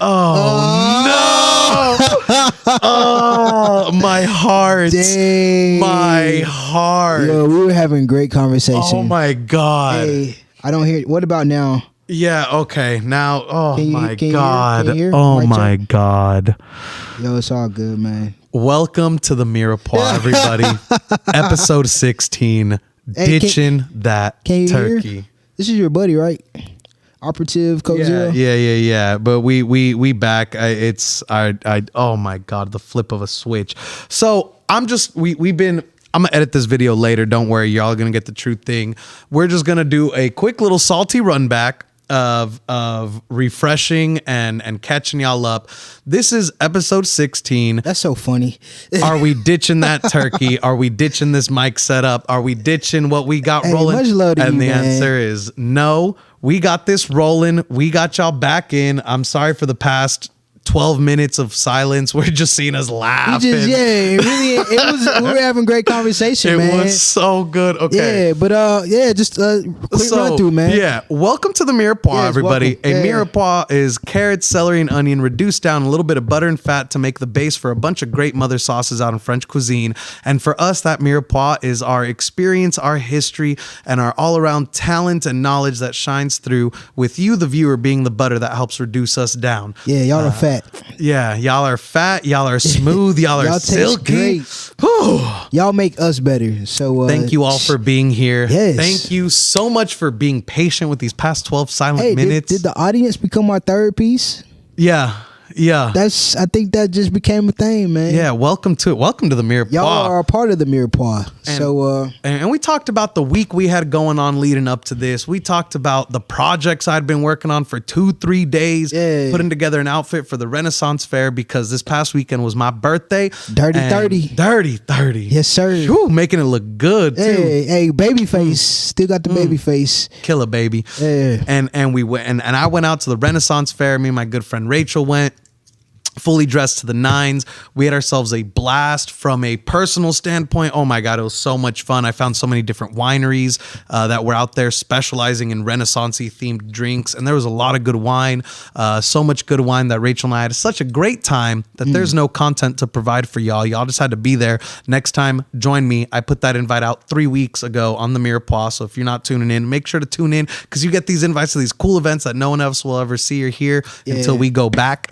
Oh, no. Oh, my heart. Dang. My heart. Yo, we were having great conversation. Oh, my God. Hey, I don't hear. What about now? Yeah, okay. Now, oh, Can you- my can you hear? God. Can you hear? Oh, Mic my check. God. Yo, it's all good, man. Welcome to the Mirepoix, everybody. Episode 16. Hey, Ditching that Can you turkey. hear? This is your buddy, right? Operative Code Zero. Yeah. But we back. Oh my God, the flip of a switch. So I'm gonna edit this video later. Don't worry, y'all gonna get the true thing. We're just gonna do a quick little salty run back of refreshing and catching y'all up. This is episode 16. That's so funny. Are we ditching that turkey? Are we ditching this mic setup? Are we ditching what we got rolling? Much love to and you, the man. answer is no. We got this rolling. We got y'all back in. I'm sorry for the past 12 minutes of silence. We're just seeing us laughing. We were having great conversation, man. It was so good. Okay. Yeah, but just quick run through, man. Yeah. Welcome to the Mirepoix, Yes, everybody. welcome. A Yeah. Mirepoix is carrots, celery, and onion reduced down a little bit of butter and fat to make the base for a bunch of great mother sauces out in French cuisine. And for us, that Mirepoix is our experience, our history, and our all-around talent and knowledge that shines through, with you, the viewer, being the butter that helps reduce us down. Yeah, y'all are fat. Yeah, y'all are fat, y'all are smooth, y'all are Y'all taste silky. great. Whew. Y'all make us better. So Thank you all for being here. Yes. Thank you so much for being patient with these past 12 silent minutes. Did the audience become our third piece? Yeah. I think that just became a thing, man. Yeah, welcome to the Mirepoix. Y'all are a part of the Mirepoix. And we talked about the week we had going on leading up to this. We talked about the projects I'd been working on for 2-3 days, putting together an outfit for the Renaissance Fair because this past weekend was my birthday. Dirty 30. Dirty 30. Yes, sir. Whew, making it look good too. Hey, baby face. Still got the baby face. Killer baby. Yeah. And we went and I went out to the Renaissance Fair. Me and my good friend Rachel went. Fully dressed to the nines. We had ourselves a blast. From a personal standpoint, oh my God, it was so much fun. I found so many different wineries that were out there specializing in Renaissance-y themed drinks, and there was a lot of good wine. So much good wine that Rachel and I had such a great time that there's no content to provide for y'all. Y'all just had to be there. Next time, join me. I put that invite out 3 weeks ago on the Mirepoix, so if you're not tuning in, make sure to tune in because you get these invites to these cool events that no one else will ever see or hear until we go back.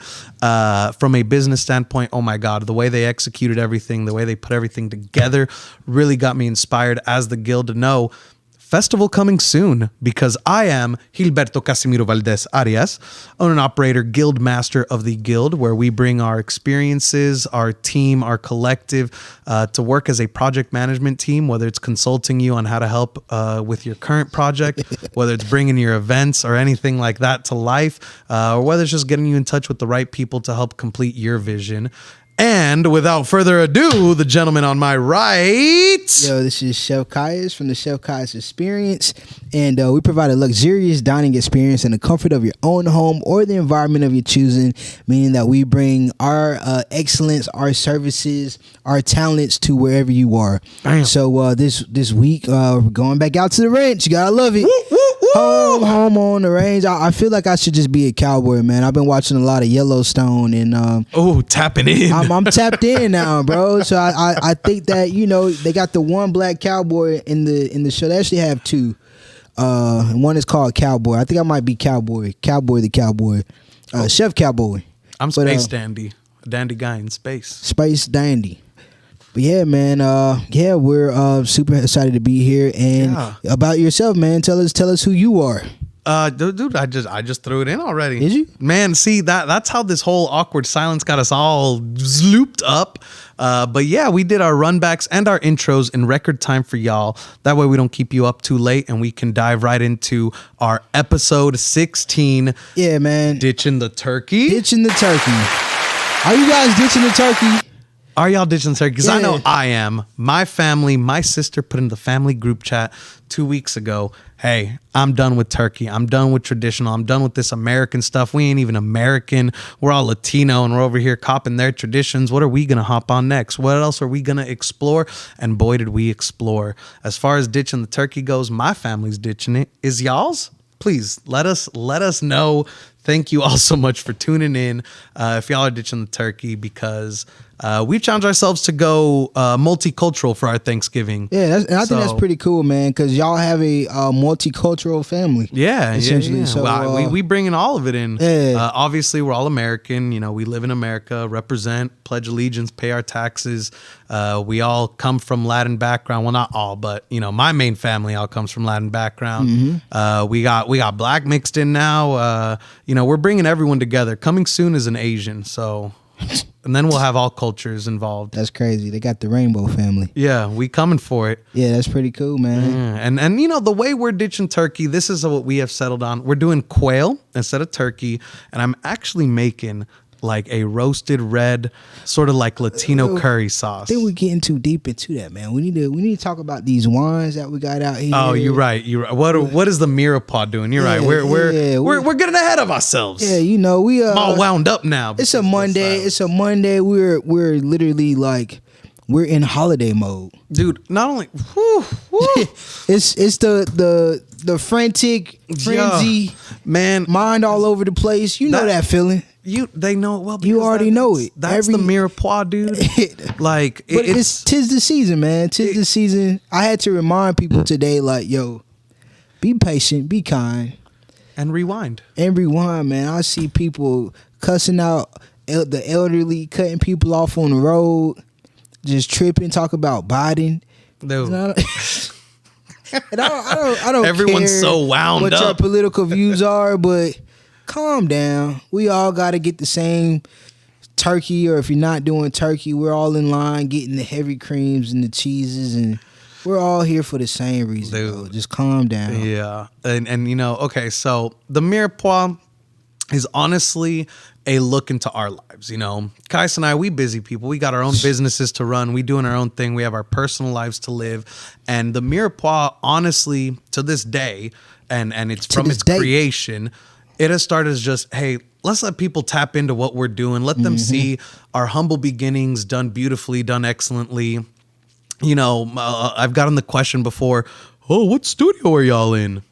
From a business standpoint, oh my God, the way they executed everything, the way they put everything together really got me inspired as the guild to know festival coming soon because I am Gilberto Casimiro Valdez Arias, owner and operator, guild master of the guild, where we bring our experiences, our team, our collective to work as a project management team, whether it's consulting you on how to help with your current project, whether it's bringing your events or anything like that to life, or whether it's just getting you in touch with the right people to help complete your vision. And without further ado, the gentleman on my right. Yo, this is Chef Kaius from the Chef Kaius Experience, and we provide a luxurious dining experience in the comfort of your own home or the environment of your choosing, meaning that we bring our excellence, our services, our talents to wherever you are. Bam. So this week, we're going back out to the ranch. You gotta love it. Woo, woo, woo. Home on the range. I feel like I should just be a cowboy, man. I've been watching a lot of Yellowstone, and tapping in. I'm tapped in now, bro. So I think that they got the one black cowboy in the show. They actually have two. And one is called Cowboy. I think I might be Cowboy the Cowboy, Chef Cowboy. I'm Space Dandy, a dandy guy in space. Space Dandy. But yeah, man. We're super excited to be here. And about yourself, man. Tell us who you are. Dude, I just threw it in already. Did you? Man, see that's how this whole awkward silence got us all looped up. But yeah, we did our runbacks and our intros in record time for y'all. That way we don't keep you up too late and we can dive right into our episode 16. Yeah, man. Ditching the turkey. Ditching the turkey. Are you guys ditching the turkey? Are y'all ditching the turkey? Because Yeah. I know I am. My family, my sister put in the family group chat 2 weeks ago, hey, I'm done with turkey. I'm done with traditional. I'm done with this American stuff. We ain't even American. We're all Latino and we're over here copping their traditions. What are we going to hop on next? What else are we going to explore? And boy, did we explore. As far as ditching the turkey goes, my family's ditching it. Is y'all's? Please let us know thank you all so much for tuning in. If y'all are ditching the turkey, because we've challenged ourselves to go multicultural for our Thanksgiving. Yeah, and I think that's pretty cool, man, because y'all have a multicultural family. Yeah, essentially. Yeah. So well, we bring in all of it in. Yeah. Obviously, we're all American. You know, we live in America, represent, pledge allegiance, pay our taxes. We all come from Latin background. Well, not all, but you know, my main family all comes from Latin background. Mm-hmm. We got black mixed in now. You know, we're bringing everyone together. Coming soon is an Asian, so. And then we'll have all cultures involved. That's crazy. They got the rainbow family. Yeah, we coming for it. Yeah, that's pretty cool, man. Yeah. And you know, the way we're ditching turkey, this is what we have settled on. We're doing quail instead of turkey, and I'm actually making like a roasted red, sort of like Latino curry sauce. I think we're getting too deep into that, man. We need to talk about these wines that we got out here. Oh, you're right. You're right. What is the Mirepoix doing? You're right. We're getting ahead of ourselves. Yeah, you know, I'm all wound up now. It's a Monday. We're literally like we're in holiday mode, dude. Not only it's the frantic frenzy, man, mind all over the place. You know that feeling. They know it well. You already know it. That's the Mirepoix, dude. Like, but tis the season, man. Tis the season. I had to remind people today, like, yo, be patient, be kind, and rewind. Man. I see people cussing out the elderly, cutting people off on the road, just tripping, talk about Biden. Dude. And I don't. Everyone's care so wound what up. your political views are, but. Calm down. We all got to get the same turkey, or if you're not doing turkey, we're all in line getting the heavy creams and the cheeses, and we're all here for the same reason. Dude. Just calm down. Yeah. And you know, okay, so the Mirepoix is honestly a look into our lives. You know, Kais and I, we busy people. We got our own businesses to run. We doing our own thing. We have our personal lives to live. And the Mirepoix, honestly, to this day, and it's from its creation, it has started as just, hey, let's let people tap into what we're doing. Let them see our humble beginnings done beautifully, done excellently. You know, I've gotten the question before, oh, what studio are y'all in?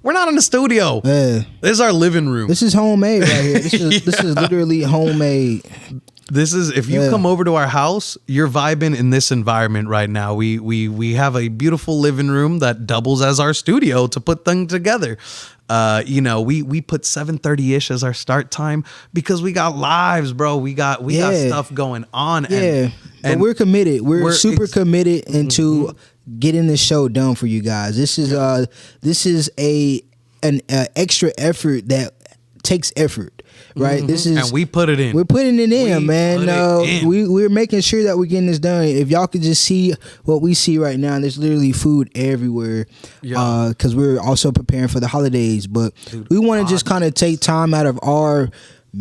We're not in a studio. This is our living room. This is homemade right here. This is literally homemade. This is, if you come over to our house, you're vibing in this environment right now. We have a beautiful living room that doubles as our studio to put things together. You know, we put 7:30-ish as our start time because we got lives, bro. We got stuff going on. And but we're committed. We're super committed into getting this show done for you guys. This is an extra effort that takes effort. Right, this is, and we put it in. We're putting it in, man. We're making sure that we're getting this done. If y'all could just see what we see right now, there's literally food everywhere. Because we're also preparing for the holidays, but we want to just kind of take time out of our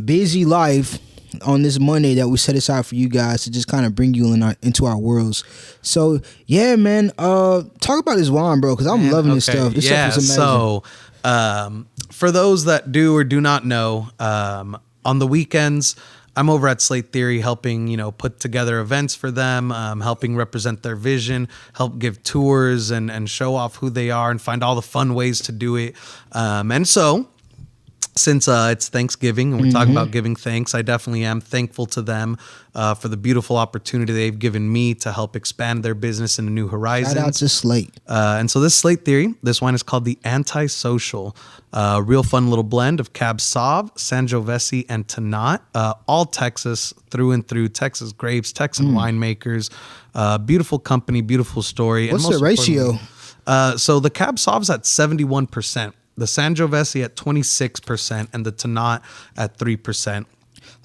busy life on this Monday that we set aside for you guys to just kind of bring you into our worlds. So yeah, man. Talk about this wine, bro, because I'm loving this stuff. This stuff is amazing. So. For those that do or do not know, on the weekends, I'm over at Slate Theory helping, you know, put together events for them, helping represent their vision, help give tours and show off who they are and find all the fun ways to do it. And so, since it's Thanksgiving and we're talking about giving thanks, I definitely am thankful to them for the beautiful opportunity they've given me to help expand their business into new horizons. Shout out to Slate. And so this Slate Theory, this wine is called the Antisocial. Real fun little blend of Cab Sauv, Sangiovese, and Tannat. All Texas through and through. Texas grapes, Texan winemakers. Beautiful company, beautiful story. What's the ratio? So the Cab Sauv's at 71%. The Sangiovese at 26%, and the Tannat at 3%.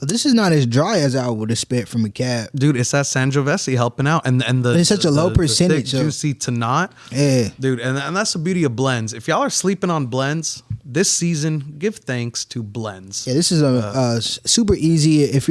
This is not as dry as I would expect from a cab, dude. It's that Sangiovese helping out, and it's such a low percentage. The thick, juicy Tannat, dude, and that's the beauty of blends. If y'all are sleeping on blends this season, give thanks to blends. Yeah, this is a super easy. If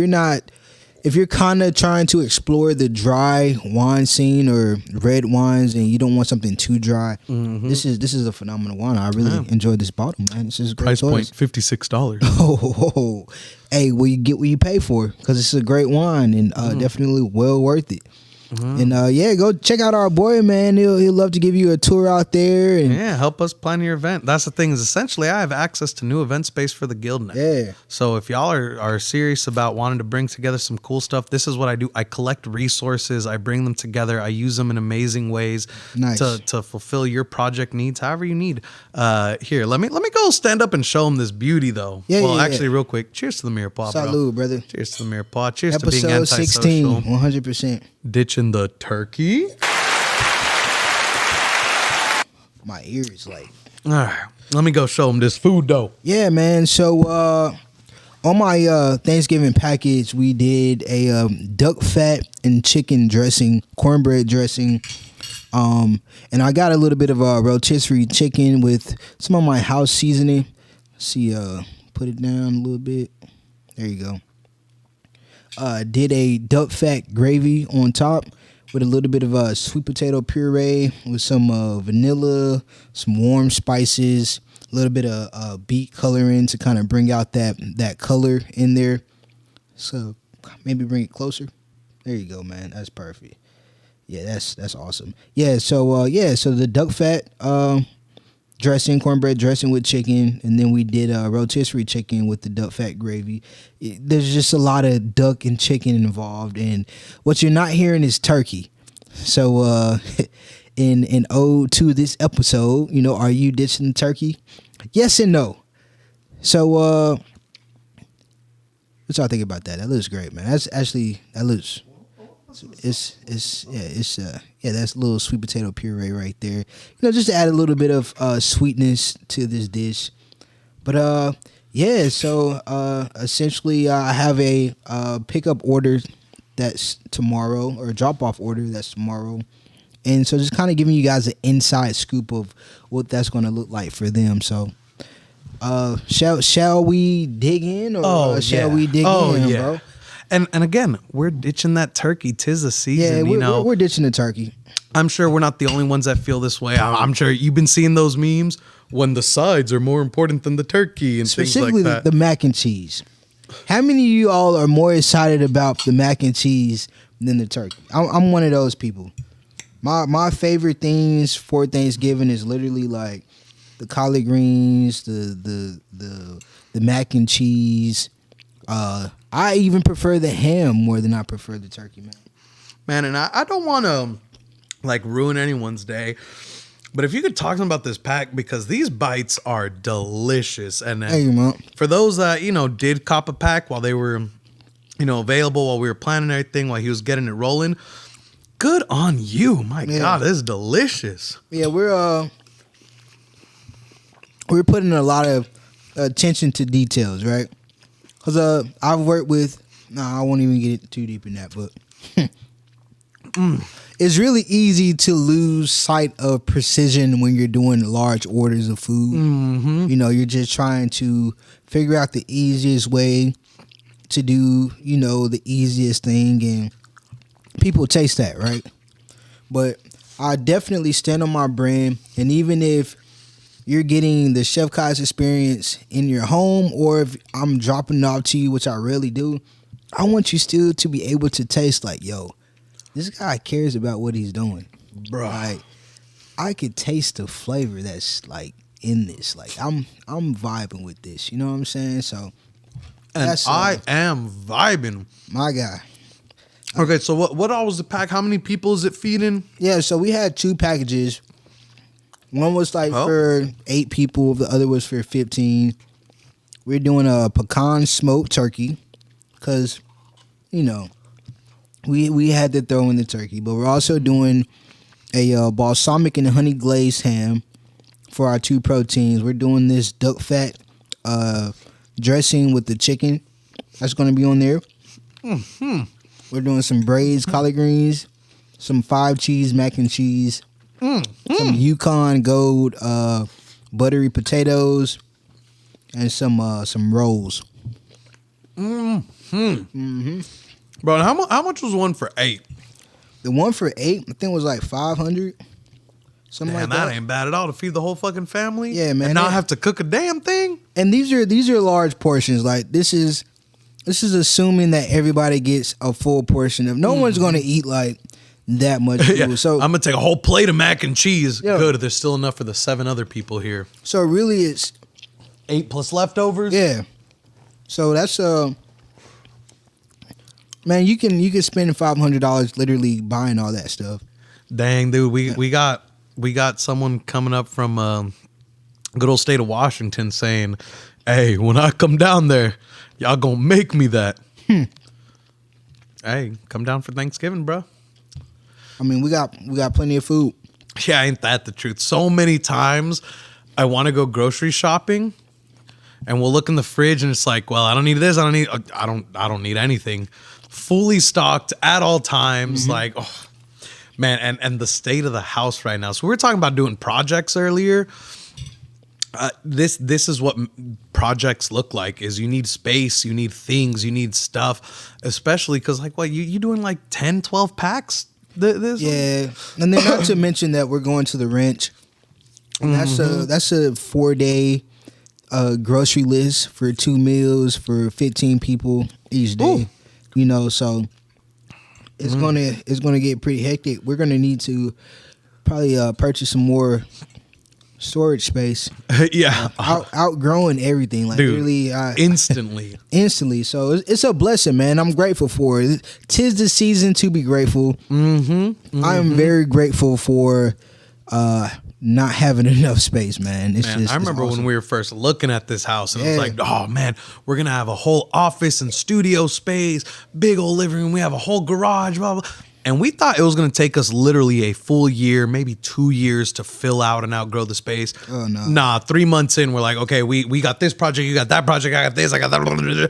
you're kind of trying to explore the dry wine scene or red wines and you don't want something too dry, this is a phenomenal wine. I really enjoyed this bottle, man. This is a great price point $56. Hey, well, you get what you pay for because it's a great wine and definitely well worth it. And go check out our boy, man. He'll love to give you a tour out there. And help us plan your event. That's the thing, is essentially I have access to new event space for the guild now. Yeah. So if y'all are serious about wanting to bring together some cool stuff, this is what I do. I collect resources, I bring them together, I use them in amazing ways to fulfill your project needs, however you need. Here, let me go stand up and show them this beauty though. Actually, real quick, cheers to the Mirepoix, bro. Salud, brother. Cheers to the Mirepoix. Cheers Episode to being antisocial. 16, 100%. Ditching the turkey. My ears like. All right, let me go show them this food though. Yeah, man. So on my Thanksgiving package, we did a duck fat and chicken dressing, cornbread dressing. And I got a little bit of rotisserie chicken with some of my house seasoning. See, put it down a little bit. There you go. Did a duck fat gravy on top with a little bit of sweet potato puree with some vanilla, some warm spices, a little bit of beet coloring to kind of bring out that color in there. So maybe bring it closer. There you go, man. That's perfect. Yeah, that's awesome. Yeah, so the duck fat dressing, cornbread dressing with chicken, and then we did rotisserie chicken with the duck fat gravy. There's just a lot of duck and chicken involved, and what you're not hearing is turkey. So in ode to this episode, are you ditching turkey? Yes and no. So what y'all think about that? That looks great, man. That looks. That's a little sweet potato puree right there. Just to add a little bit of sweetness to this dish. But so essentially I have a pickup order that's tomorrow, or a drop off order that's tomorrow. And so just kind of giving you guys an inside scoop of what that's going to look like for them. So shall we dig in, or shall we dig in, bro? And again, we're ditching that turkey. 'Tis the season, we're ditching the turkey. I'm sure we're not the only ones that feel this way. I'm sure you've been seeing those memes when the sides are more important than the turkey and things like that. Specifically the mac and cheese. How many of you all are more excited about the mac and cheese than the turkey? I'm one of those people. My favorite things for Thanksgiving is literally like the collard greens, the mac and cheese. I even prefer the ham more than I prefer the turkey, man. Man, and I don't want to ruin anyone's day, but if you could talk to them about this pack, because these bites are delicious. And for those that did cop a pack while they were available, while we were planning everything, while he was getting it rolling, good on you. My God, this is delicious. Yeah, we're putting a lot of attention to details, right? Because I've worked with, I won't even get too deep in that, but it's really easy to lose sight of precision when you're doing large orders of food. Mm-hmm. You're just trying to figure out the easiest way to do, the easiest thing, and people taste that, right? But I definitely stand on my brand, and even if you're getting the Chef Kai's experience in your home, or if I'm dropping it off to you, which I rarely do, I want you still to be able to taste like, yo, this guy cares about what he's doing. Bro, like, I could taste the flavor that's like in this. Like, I'm vibing with this. You know what I'm saying? So, and I am vibing. My guy. Okay, so what all was the pack? How many people is it feeding? Yeah, so we had 2 packages. One was for 8 people. The other was for 15. We're doing a pecan smoked turkey because, we had to throw in the turkey. But we're also doing a balsamic and honey glazed ham for our 2 proteins. We're doing this duck fat dressing with the chicken. That's going to be on there. Mm-hmm. We're doing some braised collard greens, some 5 cheese mac and cheese, some Yukon Gold buttery potatoes, and some rolls. Mm-hmm. Bro, how much was one for 8? The one for 8, I think, was like $500. Something like that. That ain't bad at all to feed the whole fucking family. Yeah, man. And not have to cook a damn thing. And these are large portions. Like, this is assuming that everybody gets a full portion of. No one's going to eat like that much food. Yeah, So I'm gonna take a whole plate of mac and cheese. Yeah. Good. There's still enough for the 7 other people here. so really, it's 8 plus leftovers. yeah. So that's man, you can spend $500 literally buying all that stuff. Dang, dude, we got someone coming up from good old state of Washington saying, "Hey, when I come down there, y'all gonna make me that." Hey, come down for Thanksgiving, bro. I mean, we got plenty of food. Yeah, ain't that the truth? So many times I want to go grocery shopping, and we'll look in the fridge, and it's like, well, I don't need this. I don't need anything. Fully stocked at all times. Like, oh man, and the state of the house right now. So we were talking about doing projects earlier. This is what projects look like. Is you need space, you need things, you need stuff, especially because like what you doing like 10, 12 packs. This Yeah, and then not to mention that we're going to the ranch. And that's a 4-day grocery list for 2 meals for 15 people each day. Ooh. You know, so it's gonna get pretty hectic. We're gonna need to probably purchase some more storage space. Yeah, Outgrowing everything, like dude, really instantly. So it's a blessing, man. I'm grateful for it. 'Tis the season to be grateful. I am very grateful for not having enough space, man. I remember when we were first looking at this house, and it was like, oh man, we're gonna have a whole office and studio space, big old living room. We have a whole garage, blah blah. And we thought it was gonna take us literally a full year, maybe 2 years to fill out and outgrow the space. Oh no, nah. 3 months in, we're like, okay, we got this project, you got that project, I got this, I got that, blah, blah, blah.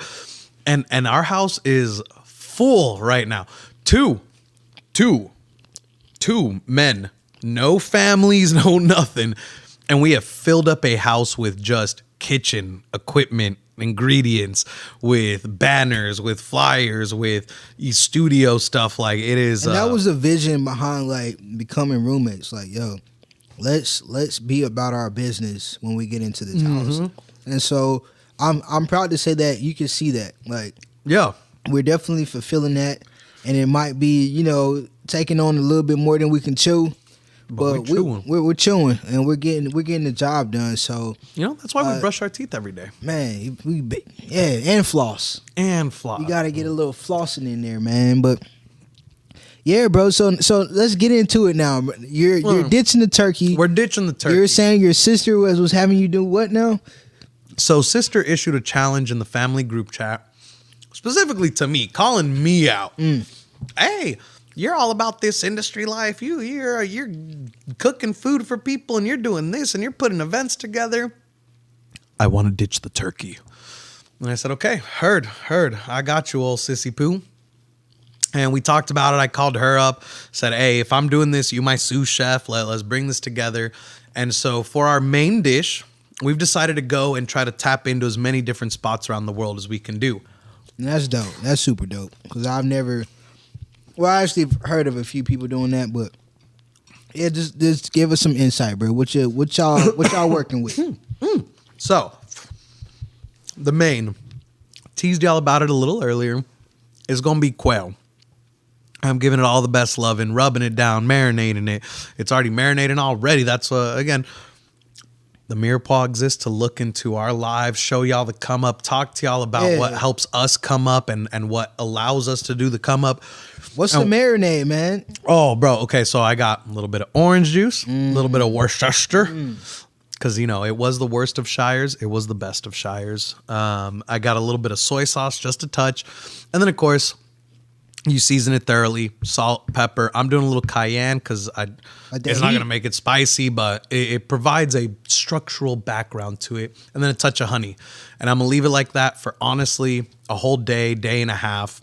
And our house is full right now. Two men. No families, no nothing. And we have filled up a house with just kitchen equipment, ingredients, with banners, with flyers, with studio stuff. Like it is. And that was the vision behind like becoming roommates. Like, yo, let's be about our business when we get into this house. And so I'm proud to say that you can see that. Like, yeah, we're definitely fulfilling that. And it might be, you know, taking on a little bit more than we can chew. But we're chewing and we're getting the job done. So that's why we brush our teeth every day, man. And floss. You gotta get a little flossing in there, man. But yeah, bro. So let's get into it now. You're ditching the turkey. We're ditching the turkey. You're saying your sister was having you do what now? So sister issued a challenge in the family group chat, specifically to me, calling me out. Hey, you're all about this industry life. You're cooking food for people and you're doing this and you're putting events together. I want to ditch the turkey. And I said, okay, heard. I got you, old sissy poo. And we talked about it. I called her up, said, hey, if I'm doing this, you my sous chef. Let's bring this together. And so for our main dish, we've decided to go and try to tap into as many different spots around the world as we can do. And that's dope. That's super dope. Because I've never... Well, I actually heard of a few people doing that, but yeah, just give us some insight, bro. What y'all working with? So, the main, teased y'all about it a little earlier, is going to be quail. I'm giving it all the best love and rubbing it down, marinating it. It's already marinating already. That's, again, the Mirepoix exists to look into our lives, show y'all the come up, talk to y'all about what helps us come up and what allows us to do the come up. What's the marinade, man? Oh, bro. Okay, so I got a little bit of orange juice, a little bit of Worcestershire, because, it was the worst of Shires. It was the best of Shires. I got a little bit of soy sauce, just a touch. And then, of course, you season it thoroughly, salt, pepper. I'm doing a little cayenne because it's not going to make it spicy, but it provides a structural background to it. And then a touch of honey. And I'm going to leave it like that for, honestly, a whole day and a half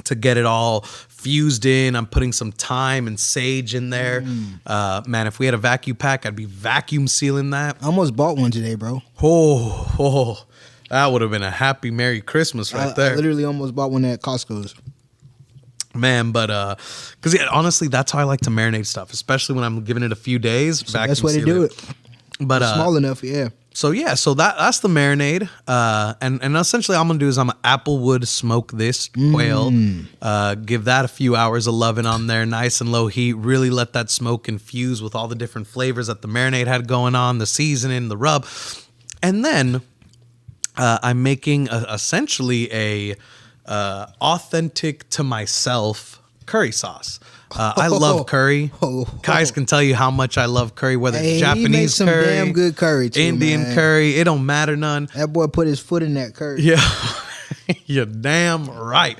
to get it all fused in. I'm putting some thyme and sage in there. Man, if we had a vacuum pack, I'd be vacuum sealing that. I almost bought one today, bro. Oh, that would have been a happy Merry Christmas right there. I literally almost bought one at Costco's. Man, but because honestly, that's how I like to marinate stuff, especially when I'm giving it a few days. That's the best way to do it. But small enough, yeah. So yeah, so that's the marinade, and essentially I'm gonna do is I'm gonna applewood smoke this quail, give that a few hours of loving on there, nice and low heat. Really let that smoke infuse with all the different flavors that the marinade had going on, the seasoning, the rub, and then I'm making essentially a authentic to myself curry sauce. I love curry. Guys can tell you how much I love curry, whether it's Japanese he makes some curry, damn good curry too, Indian man. curry. It don't matter none. That boy put his foot in that curry. Yeah, you're damn right.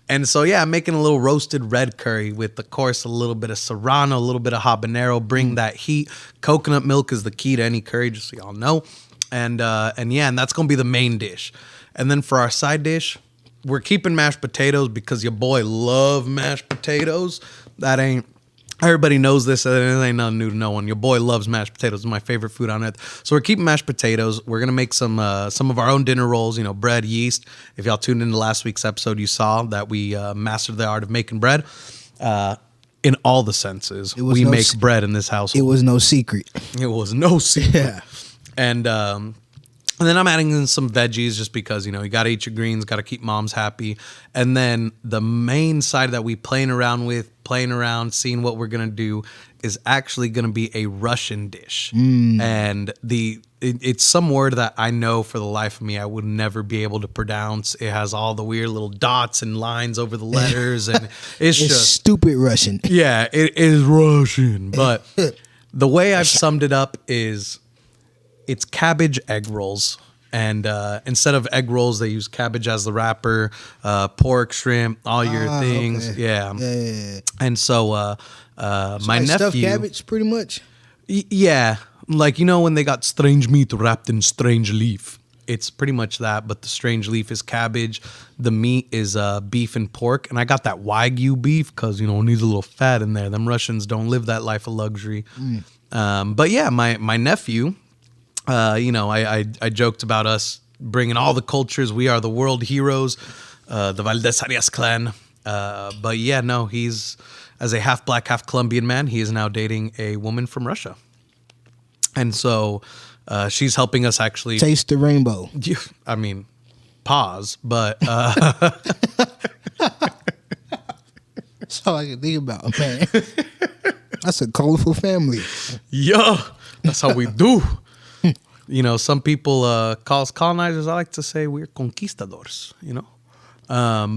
And so, yeah, I'm making a little roasted red curry with, of course, a little bit of serrano, a little bit of habanero, bring that heat. Coconut milk is the key to any curry, just so y'all know. And that's going to be the main dish. And then for our side dish, we're keeping mashed potatoes because your boy love mashed potatoes. Everybody knows this. It ain't nothing new to no one. Your boy loves mashed potatoes. It's my favorite food on earth. So we're keeping mashed potatoes. We're gonna make some of our own dinner rolls. You know, bread, yeast. If y'all tuned into last week's episode, you saw that we mastered the art of making bread. In all the senses, we make bread in this household. It was no secret. It was no secret. Yeah. And then I'm adding in some veggies just because, you know, you got to eat your greens, got to keep moms happy. And then the main side that we playing around, seeing what we're going to do is actually going to be a Russian dish. And it's some word that I know for the life of me I would never be able to pronounce. It has all the weird little dots and lines over the letters. And it's just stupid Russian. Yeah, it is Russian. But the way I've summed it up is it's cabbage egg rolls. And instead of egg rolls, they use cabbage as the wrapper, pork, shrimp, all your things. Okay. Yeah. And so my like nephew... stuffed cabbage, pretty much? Yeah. Like, you know when they got strange meat wrapped in strange leaf? It's pretty much that, but the strange leaf is cabbage. The meat is beef and pork. And I got that Wagyu beef because, you know, it needs a little fat in there. Them Russians don't live that life of luxury. But yeah, my nephew... you know, I joked about us bringing all the cultures. We are the world heroes, the Valdez Arias clan. But yeah, no, he's, as a half black, half Colombian man, he is now dating a woman from Russia. And so she's helping us actually... Taste the rainbow. I mean, pause, but... That's all I can think about, man. That's a colorful family. Yeah, that's how we do. You know, some people call us colonizers. I like to say we're conquistadors, you know.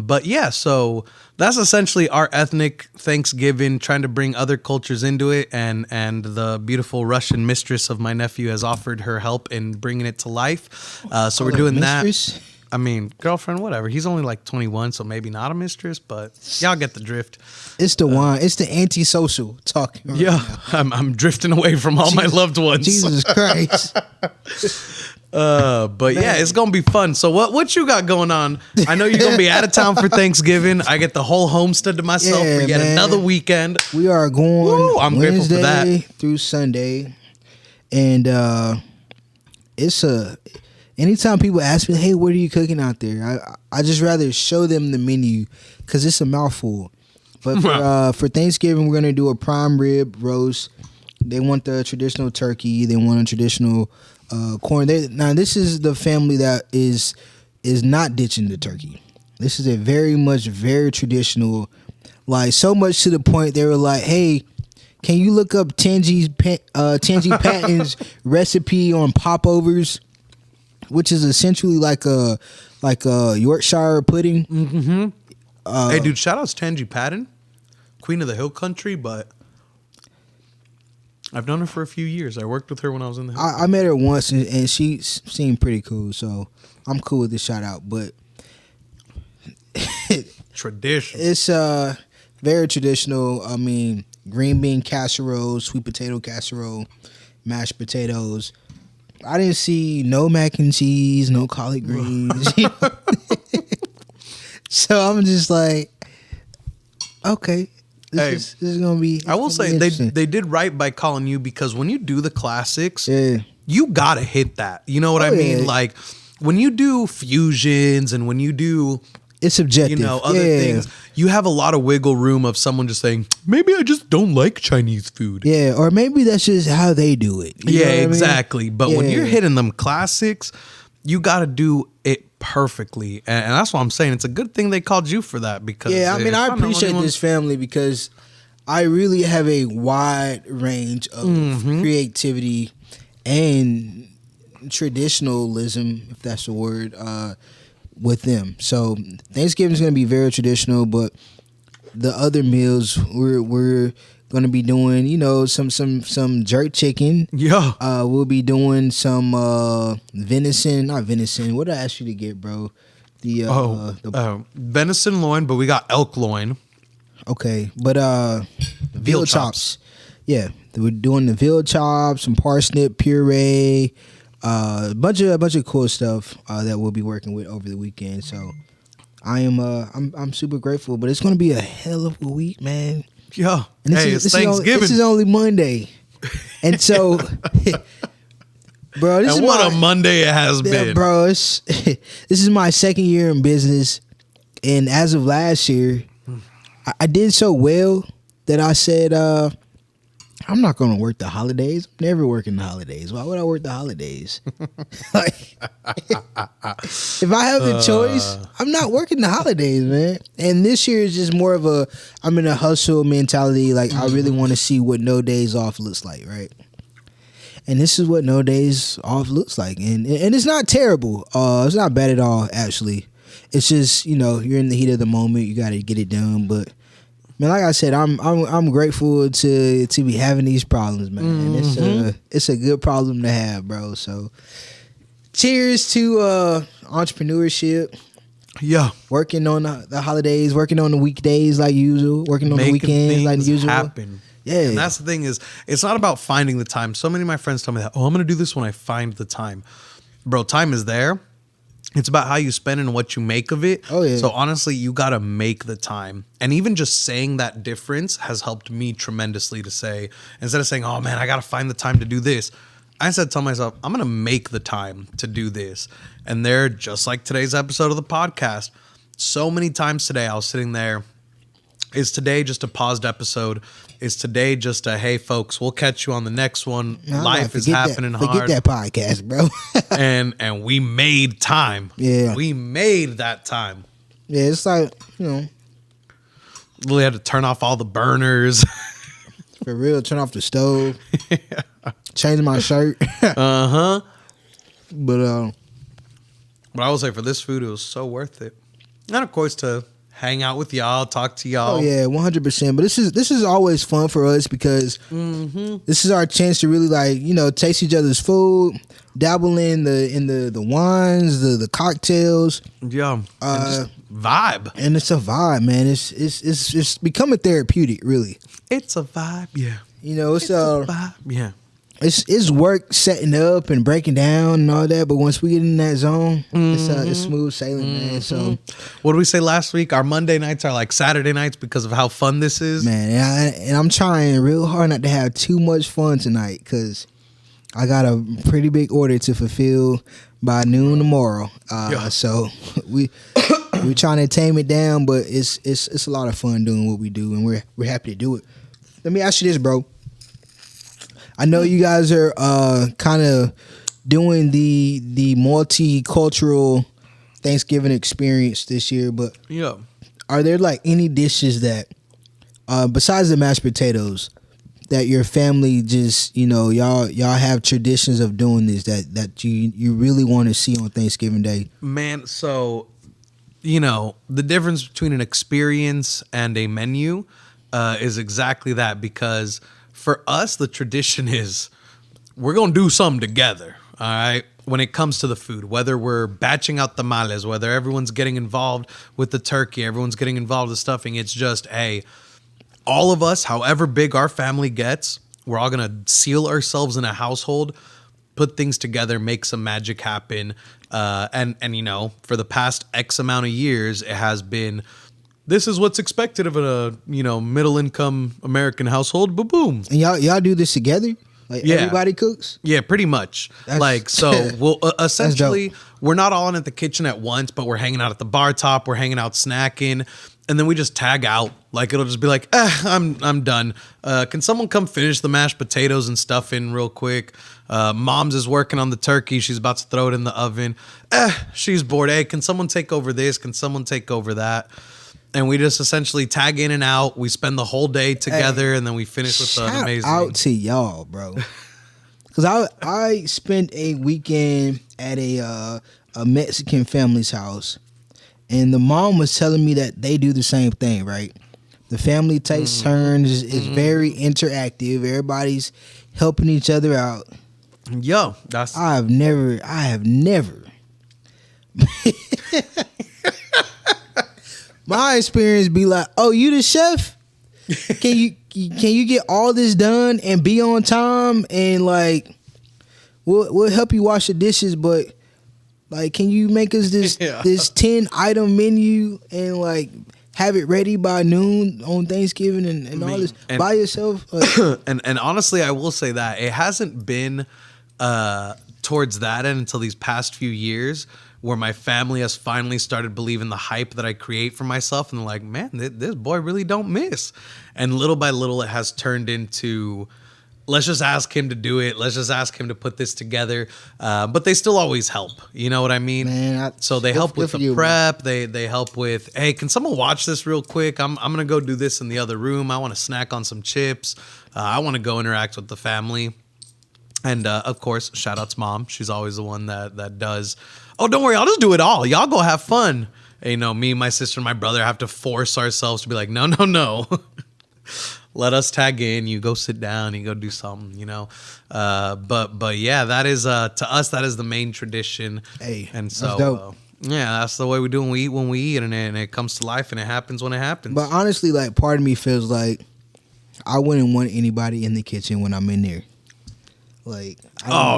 But yeah, so that's essentially our ethnic Thanksgiving, trying to bring other cultures into it. And the beautiful Russian mistress of my nephew has offered her help in bringing it to life. So we're doing mistress? That. I mean, girlfriend, whatever. He's only like 21, so maybe not a mistress, but y'all get the drift. It's the wine. It's the antisocial talking. Right now. I'm drifting away from all my loved ones. Jesus Christ. But man. Yeah, it's gonna be fun. So what you got going on? I know you're gonna be out of town for Thanksgiving. I get the whole homestead to myself for yet another weekend. We are going. Woo, I'm Wednesday grateful for that. Through Sunday, and it's a. Anytime people ask me, "Hey, what are you cooking out there?" I just rather show them the menu because it's a mouthful. But for Thanksgiving, we're gonna do a prime rib roast. They want the traditional turkey. They want a traditional corn. Now, this is the family that is not ditching the turkey. This is a very traditional, like so much to the point they were like, "Hey, can you look up Tangi Patton's recipe on popovers?" Which is essentially like a Yorkshire pudding. Mm-hmm. Hey, dude! Shout out to Tangi Patton, Queen of the Hill Country, but I've known her for a few years. I worked with her when I was in the Hill. I met her once, and she seemed pretty cool. So I'm cool with the shout out. But tradition. It's very traditional. I mean, green bean casserole, sweet potato casserole, mashed potatoes. I didn't see no mac and cheese, no collard greens. So I'm just like, okay, this is gonna be. I will say they did right by calling you, because when you do the classics, you gotta hit that. You know what I mean? Yeah. Like when you do fusions and when you do It's subjective. You know, other things. You have a lot of wiggle room of someone just saying, maybe I just don't like Chinese food. Yeah, or maybe that's just how they do it. You know what I mean? Exactly. But when you're hitting them classics, you got to do it perfectly. And that's what I'm saying. It's a good thing they called you for that because... Yeah, I mean, I appreciate this family because I really have a wide range of creativity and traditionalism, if that's the word, with them. So Thanksgiving is going to be very traditional, but the other meals we're going to be doing, you know, some jerk chicken. Yeah. We'll be doing some venison, not venison. What did I ask you to get, bro? The venison loin, but we got elk loin. Okay, but veal chops. Yeah, we're doing the veal chops, some parsnip puree, a bunch of cool stuff that we'll be working with over the weekend. So I'm super grateful, but it's gonna be a hell of a week, man. Yeah, and it's Thanksgiving. This is only Monday, and so, bro, this and is what a Monday it has been, bro. This is my second year in business, and as of last year, I did so well that I said, I'm not going to work the holidays. I'm never working the holidays. Why would I work the holidays? Like, if I have the choice, I'm not working the holidays, man. And this year is just more of I'm in a hustle mentality. Like, I really want to see what no days off looks like, right? And this is what no days off looks like. And it's not terrible. It's not bad at all, actually. It's just, you know, you're in the heat of the moment. You got to get it done. But, man, like I said, I'm grateful to be having these problems, man. And it's a good problem to have, bro. So, cheers to entrepreneurship. Yeah, working on the holidays, working on the weekdays like usual, working on the weekends like usual. Happen. Yeah, and that's the thing is, it's not about finding the time. So many of my friends tell me that, I'm going to do this when I find the time. Bro, time is there. It's about how you spend and what you make of it. Oh, yeah. So honestly, you got to make the time. And even just saying that difference has helped me tremendously to say, instead of saying, oh man, I got to find the time to do this, I said, tell myself, I'm going to make the time to do this. And there, just like today's episode of the podcast, so many times today I was sitting there, is today just a paused episode? Is today just a, hey folks, we'll catch you on the next one. Life is happening hard. Forget that podcast, bro. and we made time. Yeah. We made that time. Yeah, it's like, you know. We had to turn off all the burners. For real, turn off the stove. Change my shirt. Uh-huh. But I will say for this food, it was so worth it. And of course to hang out with y'all, talk to y'all. Oh yeah, 100%. But this is always fun for us because this is our chance to really, like, you know, taste each other's food, dabble in the wines, the cocktails. Yeah, and just vibe. And it's a vibe, man. It's becoming therapeutic, really. It's a vibe, yeah. You know, it's a vibe, yeah. It's work setting up and breaking down and all that, but once we get in that zone, it's smooth sailing, man. So, what did we say last week? Our Monday nights are like Saturday nights because of how fun this is, man. And I'm trying real hard not to have too much fun tonight because I got a pretty big order to fulfill by noon tomorrow. So we trying to tame it down, but it's a lot of fun doing what we do, and we're happy to do it. Let me ask you this, bro. I know you guys are kind of doing the multicultural Thanksgiving experience this year, but yeah, are there like any dishes that, besides the mashed potatoes, that your family just, you know, y'all have traditions of doing this that you really want to see on Thanksgiving Day? Man, so, you know, the difference between an experience and a menu is exactly that, because for us, the tradition is we're going to do something together, all right, when it comes to the food, whether we're batching out tamales, whether everyone's getting involved with the turkey, everyone's getting involved with stuffing. It's just, hey, all of us, however big our family gets, we're all going to seal ourselves in a household, put things together, make some magic happen. And you know, for the past X amount of years, it has been, this is what's expected of a, you know, middle income American household. Boom. And y'all do this together? Like Yeah. everybody cooks. Yeah, pretty much. That's- Like, so we'll essentially, dope. we're not all in at the kitchen at once, but we're hanging out at the bar top. We're hanging out snacking. And then we just tag out. Like, it'll just be like, I'm done. Can someone come finish the mashed potatoes and stuff in real quick? Mom's is working on the turkey. She's about to throw it in the oven. She's bored. Hey, can someone take over this? Can someone take over that? And we just essentially tag in and out. We spend the whole day together, and then we finish with an amazing. Shout out to y'all, bro. Because I spent a weekend at a Mexican family's house, and the mom was telling me that they do the same thing, right? The family takes turns. It's very interactive. Everybody's helping each other out. Yo, that's I have never. My experience be like, oh, you the chef? Can you get all this done and be on time, and like we'll help you wash the dishes, but like can you make us this 10 item menu and like have it ready by noon on Thanksgiving and all this by yourself? and honestly, I will say that it hasn't been towards that end until these past few years, where my family has finally started believing the hype that I create for myself, and they're like, man, this boy really don't miss. And little by little, it has turned into, let's just ask him to do it. Let's just ask him to put this together. But they still always help. You know what I mean? Man, so they help with the you, prep. They help with, hey, can someone watch this real quick? I'm gonna go do this in the other room. I want to snack on some chips. I want to go interact with the family. And of course, shout out to mom. She's always the one that does. Oh, don't worry, I'll just do it all. Y'all go have fun. And, you know, me, my sister, and my brother have to force ourselves to be like, no. Let us tag in. You go sit down. You go do something. You know. But yeah, that is to us that is the main tradition. Hey, and so that's dope. yeah, that's the way we do when we eat, and it comes to life, and it happens when it happens. But honestly, like part of me feels like I wouldn't want anybody in the kitchen when I'm in there. Like,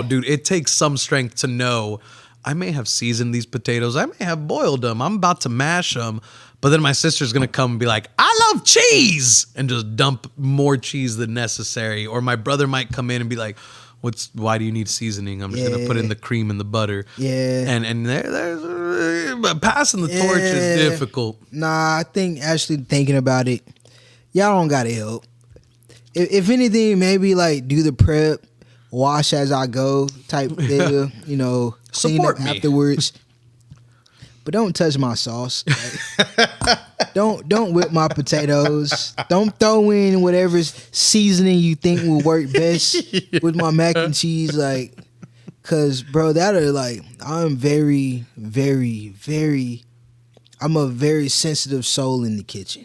dude, it takes some strength to know I may have seasoned these potatoes. I may have boiled them. I'm about to mash them. But then my sister's going to come and be like, I love cheese, and just dump more cheese than necessary. Or my brother might come in and be like, why do you need seasoning? I'm just going to put in the cream and the butter. Yeah. And but passing the torch is difficult. Nah, I think actually thinking about it, y'all don't got to help. If anything, maybe like do the prep, wash as I go type deal, you know, clean Support up me. afterwards. But don't touch my sauce. Like, don't whip my potatoes. Don't throw in whatever seasoning you think will work best with my mac and cheese. Like, cause bro, that are like, I'm very, very, very, I'm a very sensitive soul in the kitchen.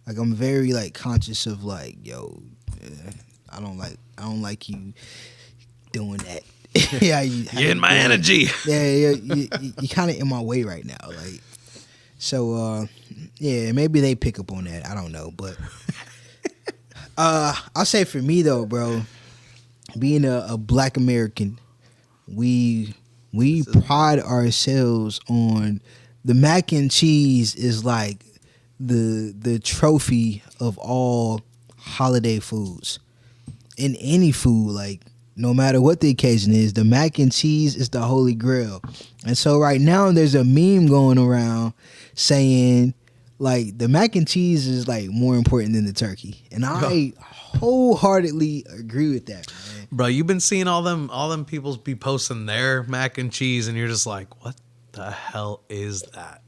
Like I'm very like conscious of like, yo, I don't like you doing that. Yeah, You're in my energy. Yeah, you kind of in my way right now. Like, so yeah, maybe they pick up on that. I don't know, but I'll say for me though, bro, being a Black American, we pride ourselves on the mac and cheese is like the trophy of all holiday foods. In any food, like no matter what the occasion is, the mac and cheese is the holy grail. And so right now there's a meme going around saying like the mac and cheese is like more important than the turkey. And I wholeheartedly agree with that, man. Bro, you've been seeing all them people be posting their mac and cheese, and you're just like, what the hell is that?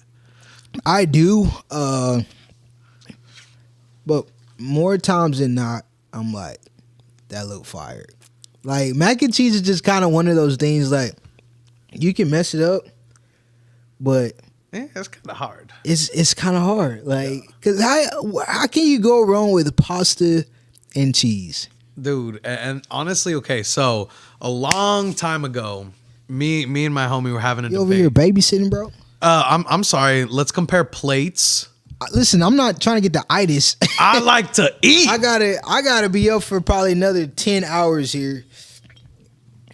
I do, but more times than not, I'm like, that look fire. Like mac and cheese is just kind of one of those things. Like you can mess it up, but It's kind of hard. It's kind of hard. Like, cause how can you go wrong with pasta and cheese, dude? And honestly, okay, so a long time ago, me and my homie were having a You debate. over here babysitting, bro? I'm sorry. Let's compare plates. Listen, I'm not trying to get the itis. I like to eat. I gotta be up for probably another 10 hours here,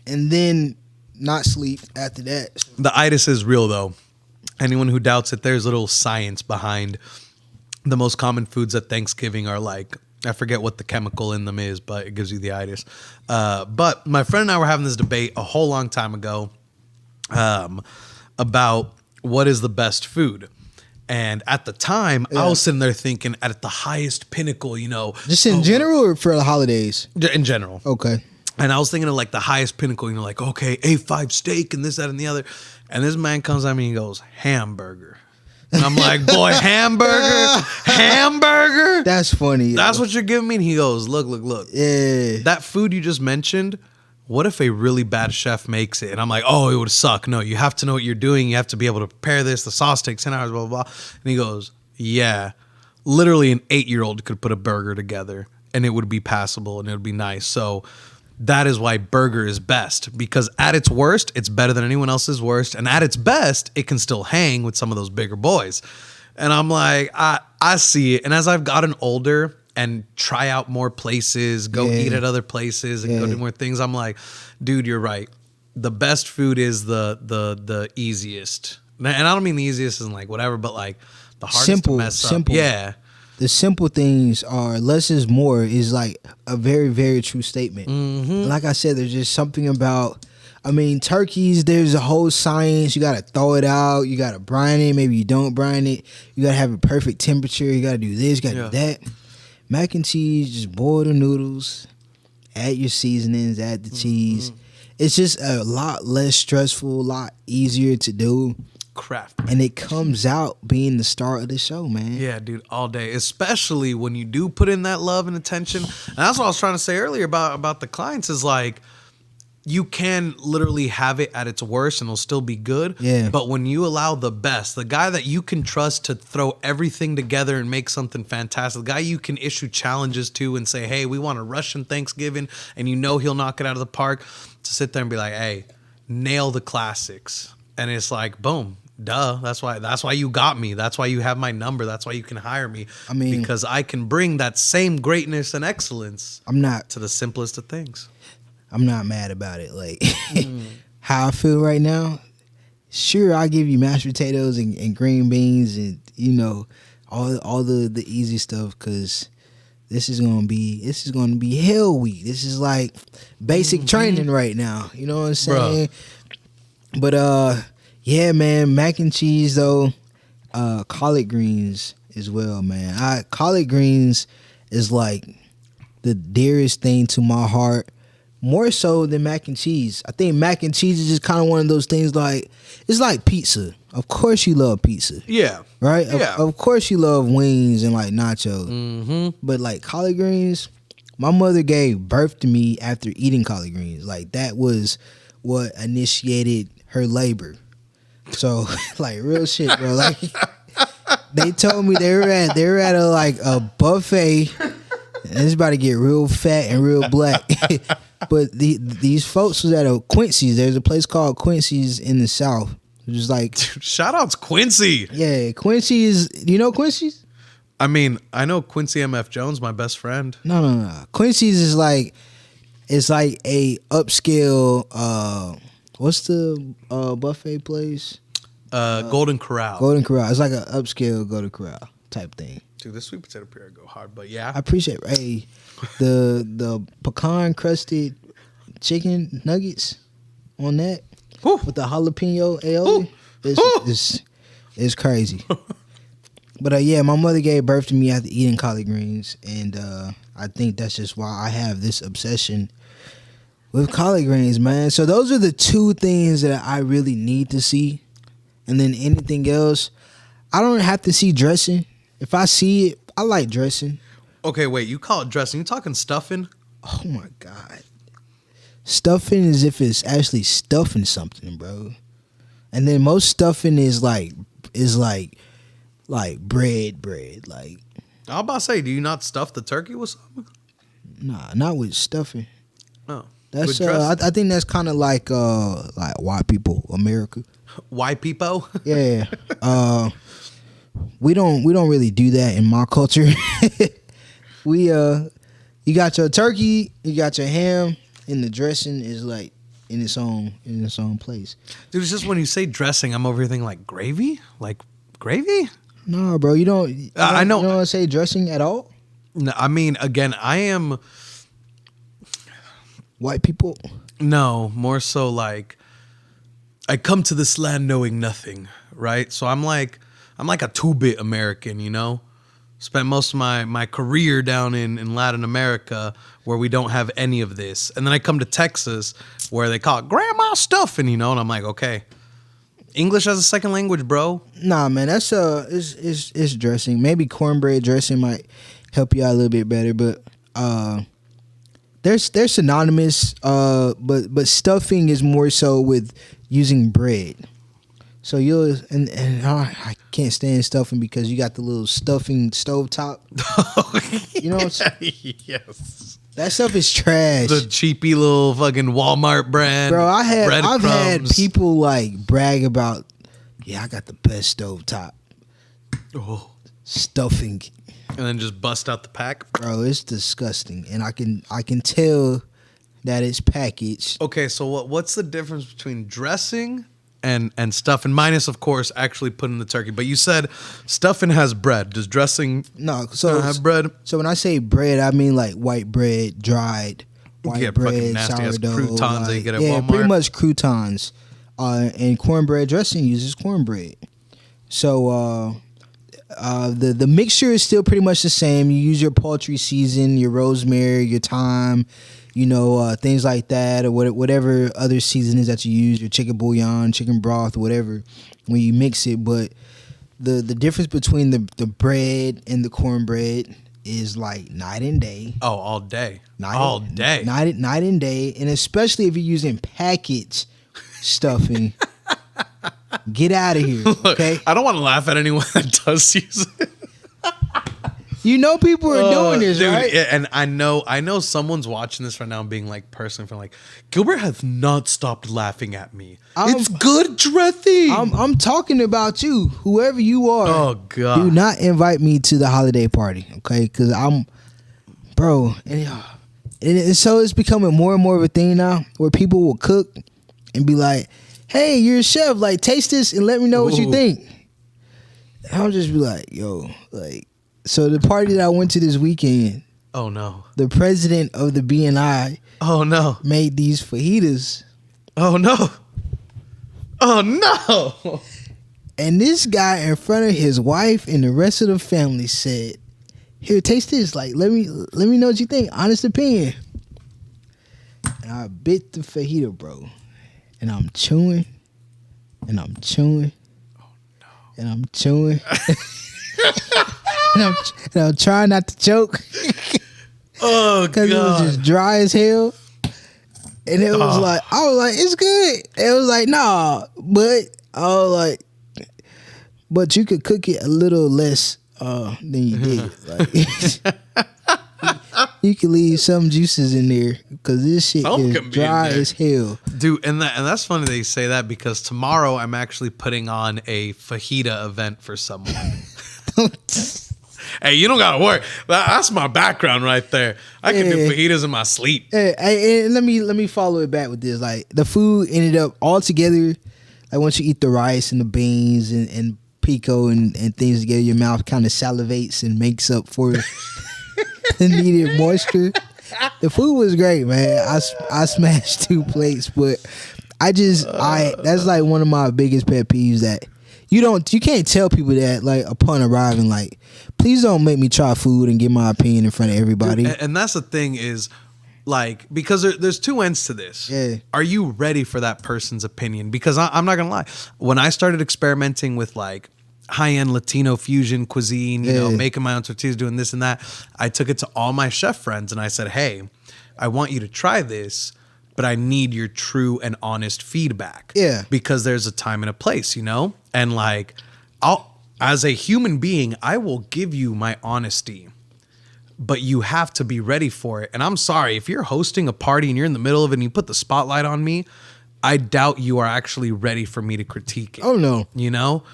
and then not sleep after that. The itis is real though. Anyone who doubts it, there's little science behind the most common foods at Thanksgiving are like I forget what the chemical in them is, but it gives you the itis. But my friend and I were having this debate a whole long time ago about what is the best food. And at the time, I was sitting there thinking at the highest pinnacle, Just in general or for the holidays? In general. Okay. And I was thinking of like the highest pinnacle, like, okay, A5 steak and this, that, and the other. And this man comes at me and goes, hamburger. And I'm like, boy, hamburger? That's funny. That's what you're giving me? And he goes, look. Yeah. That food you just mentioned, what if a really bad chef makes it? And I'm like, oh, it would suck. No, you have to know what you're doing. You have to be able to prepare this. The sauce takes 10 hours, blah, blah, blah. And he goes, yeah, literally an 8-year-old could put a burger together and it would be passable and it would be nice. So that is why burger is best, because at its worst, it's better than anyone else's worst. And at its best, it can still hang with some of those bigger boys. And I'm like, I see it. And as I've gotten older and try out more places, go eat at other places and go do more things, I'm like, dude, you're right. The best food is the easiest. And I don't mean the easiest as in like whatever, but like the hardest to mess up. Yeah. The simple things are less is more is like a very, very true statement. Mm-hmm. Like I said, there's just something about, turkeys, there's a whole science. You got to throw it out. You got to brine it. Maybe you don't brine it. You got to have a perfect temperature. You got to do this, you got to do that. Mac and cheese, just boil the noodles, add your seasonings, add the cheese. It's just a lot less stressful, a lot easier to do. Craft, man. And it comes out being the star of the show, man. Yeah, dude, all day. Especially when you do put in that love and attention. And that's what I was trying to say earlier about the clients is like, you can literally have it at its worst and it'll still be good. Yeah. But when you allow the best, the guy that you can trust to throw everything together and make something fantastic, the guy you can issue challenges to and say, hey, we want a Russian Thanksgiving, and he'll knock it out of the park, to sit there and be like, hey, nail the classics. And it's like, boom. Duh. That's why you got me. That's why you have my number. That's why you can hire me. Because I can bring that same greatness and excellence to the simplest of things. I'm not mad about it. Like how I feel right now, sure, I'll give you mashed potatoes and green beans and all the easy stuff, because this is gonna be hell week. This is like basic training right now. You know what I'm saying? Bruh. But yeah, man, mac and cheese though, collard greens as well, man. Collard greens is like the dearest thing to my heart, more so than mac and cheese. I think mac and cheese is just kind of one of those things, like it's like pizza. Of course you love pizza. Yeah. Right? Yeah. Of course you love wings and like nachos. Mm-hmm. But like collard greens, my mother gave birth to me after eating collard greens. Like that was what initiated her labor. So like real shit, bro. Like they told me they were at a buffet, and it's about to get real fat and real black. But these folks was at a Quincy's. There's a place called Quincy's in the South. Which is like, shout outs Quincy. Yeah, Quincy's. Do you know Quincy's? I know Quincy MF Jones, my best friend. No. Quincy's is like, it's like a upscale. What's the buffet place? Golden Corral. Golden Corral. It's like an upscale Golden Corral type thing. Dude, this sweet potato puree go hard, but yeah. I appreciate it. Hey, the pecan crusted chicken nuggets on that with the jalapeno aioli is crazy. But yeah, my mother gave birth to me after eating collard greens, and I think that's just why I have this obsession with collard greens, man. So those are the two things that I really need to see. And then anything else, I don't have to see dressing. If I see it, I like dressing. Okay, wait, you call it dressing. You talking stuffing? Oh my God. Stuffing is if it's actually stuffing something, bro. And then most stuffing is like bread. Like I was about to say, do you not stuff the turkey with something? Nah, not with stuffing. Oh. That's I think that's kind of like white people, America. White people? Yeah. We don't really do that in my culture. You got your turkey, you got your ham, and the dressing is like in its own place. Dude, it's just when you say dressing, I'm over here thinking like gravy? Like gravy? No, bro, you don't I know. You don't say dressing at all? No, I mean, again, I am White people. no more so like I come to this land knowing nothing, right? So I'm like a 2-bit American, you know. Spent most of my career down in Latin America where we don't have any of this, and then I come to Texas where they call it grandma stuffing, you know, and I'm like, okay, English as a second language, bro. Nah, man, that's it's dressing. Maybe cornbread dressing might help you out a little bit better, but they're synonymous. But stuffing is more so with using bread. So you'll and I can't stand stuffing because you got the little stuffing stovetop. You know what I'm saying? Yes. That stuff is trash. The cheapy little fucking Walmart brand. Bro, I've had breadcrumbs. people like brag about, yeah, I got the best stovetop. Oh. Stuffing. And then just bust out the pack. Bro, it's disgusting. And I can tell that it's packaged. Okay, so what's the difference between dressing and stuffing? Minus, of course, actually putting the turkey. But you said stuffing has bread. Does dressing not have bread? So when I say bread, I mean like white bread, dried white bread, fucking nasty ass sourdough. croutons that you get at Walmart. Pretty much croutons. And cornbread dressing uses cornbread. So the mixture is still pretty much the same. You use your poultry season, your rosemary, your thyme, you know, things like that, or whatever other seasonings that you use, your chicken bouillon, chicken broth, whatever, when you mix it. But the difference between the bread and the cornbread is like night and day. Oh, all day. Night and day. And especially if you're using packaged stuffing. Get out of here, okay? I don't want to laugh at anyone that does use it. You know people are doing this, dude, right? And I know someone's watching this right now and being like, personally, from like, Gilbert has not stopped laughing at me. It's good dressing. I'm talking about you, whoever you are. Oh God! Do not invite me to the holiday party, okay? Because bro, and so it's becoming more and more of a thing now, where people will cook and be like, "Hey, you're a chef. Like, taste this and let me know what you think." And I'll just be like, "Yo, like." So the party that I went to this weekend. Oh no! The president of the BNI. Oh no! Made these fajitas. Oh no! Oh no! And this guy in front of his wife and the rest of the family said, "Here, taste this. Like, let me know what you think. Honest opinion." And I bit the fajita, bro. And I'm chewing. And I'm chewing. Oh no! And I'm chewing. and I'm trying not to choke. Oh, God. Because it was just dry as hell. And it was like, I was like, it's good. It was like, nah. But I was like, but you could cook it a little less than you did. Like, you can leave some juices in there because this shit is dry as hell. Dude, and that's funny that you say that because tomorrow I'm actually putting on a fajita event for someone. Hey, you don't gotta worry. That's my background right there. I can do fajitas in my sleep. And let me follow it back with this. Like, the food ended up all together. Like, once you eat the rice and the beans and pico and things together, your mouth kind of salivates and makes up for the needed moisture. The food was great, man. I smashed 2 plates, but that's like one of my biggest pet peeves that you can't tell people that, like, upon arriving, like, please don't make me try food and get my opinion in front of everybody. And that's the thing is, like, because there's 2 ends to this. Yeah. Are you ready for that person's opinion? Because I'm not gonna lie, when I started experimenting with like high-end Latino fusion cuisine, you know, making my own tortillas, doing this and that, I took it to all my chef friends and I said, hey, I want you to try this, but I need your true and honest feedback. Yeah. Because there's a time and a place, you know? And like, as a human being, I will give you my honesty, but you have to be ready for it. And I'm sorry, if you're hosting a party and you're in the middle of it and you put the spotlight on me, I doubt you are actually ready for me to critique it. Oh, no. You know?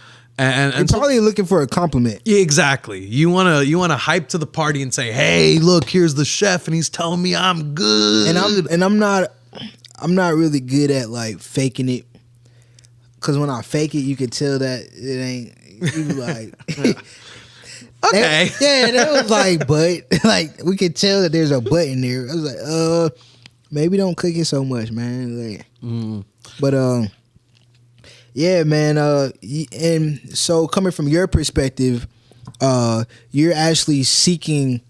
And you're probably looking for a compliment. Yeah, exactly. You wanna hype to the party and say, "Hey, look, here's the chef, and he's telling me I'm good." And I'm not really good at like faking it, because when I fake it, you can tell that it ain't. You like, Okay. That was like, but like we could tell that there's a but in there. I was like, maybe don't cook it so much, man. Like, but yeah, man. And so coming from your perspective, you're actually seeking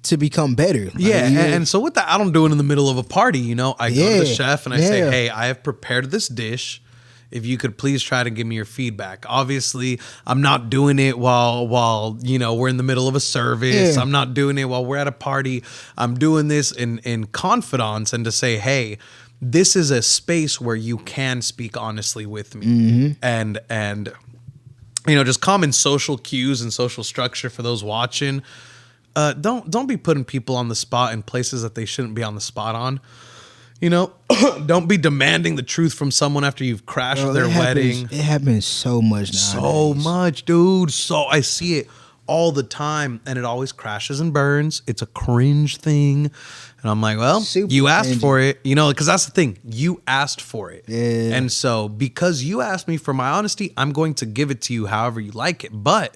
to become better. Yeah, and so with that, I don't do it in the middle of a party. You know, I go to the chef and I say, "Hey, I have prepared this dish. If you could please try to give me your feedback." Obviously, I'm not doing it while you know we're in the middle of a service. I'm not doing it while we're at a party. I'm doing this in confidence and to say, "Hey, this is a space where you can speak honestly with me." And you know, just common social cues and social structure for those watching. Don't be putting people on the spot in places that they shouldn't be on the spot on. You know, don't be demanding the truth from someone after you've crashed their wedding. It happens so much nowadays. So much, dude. So I see it all the time, and it always crashes and burns. It's a cringe thing. And I'm like, well, you asked for it, you know, because that's the thing. You asked for it. Yeah. And so because you asked me for my honesty, I'm going to give it to you however you like it. But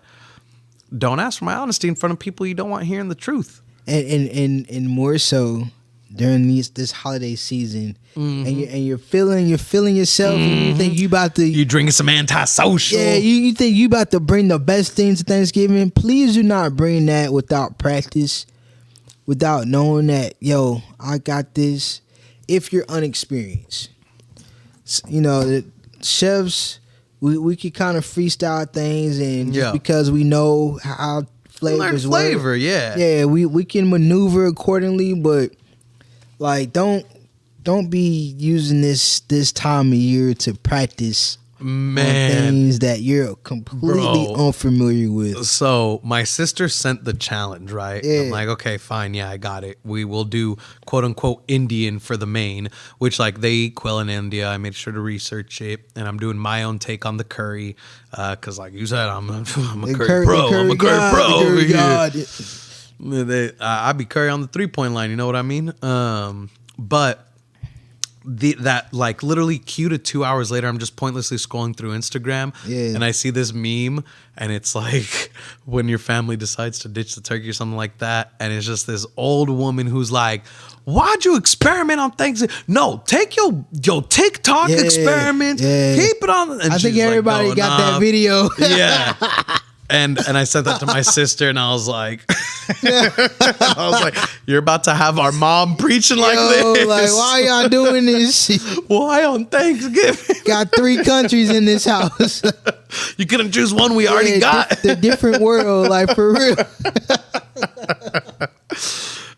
don't ask for my honesty in front of people you don't want hearing the truth. And more so during this holiday season, and you're feeling yourself, and you think you about to, you drinking some antisocial. Yeah, you think you about to bring the best things to Thanksgiving. Please do not bring that without practice, without knowing that, yo, I got this. If you're unexperienced, you know, the chefs, we could kind of freestyle things, and just because we know how flavors work, flavor, we can maneuver accordingly. But like, don't be using this time of year to practice on things that you're completely unfamiliar with. So my sister sent the challenge, right? Yeah. I'm like, okay, fine, yeah, I got it. We will do quote unquote Indian for the main, which like they eat quail in India. I made sure to research it, and I'm doing my own take on the curry, because like you said, I'm a curry pro. I'm a curry pro over here. I be curry on the 3-point line. You know what I mean? But that like literally cue to 2 hours later, I'm just pointlessly scrolling through Instagram, and I see this meme, and it's like when your family decides to ditch the turkey or something like that, and it's just this old woman who's like, "Why'd you experiment on Thanksgiving? No, take your TikTok experiment, keep it on." And I think everybody got that video. Yeah. And I sent that to my sister, and I was like, "You're about to have our mom preaching like this. Like, why y'all doing this shit? Why on Thanksgiving? Got 3 countries in this house. You couldn't choose one we already got. The different world, like for real.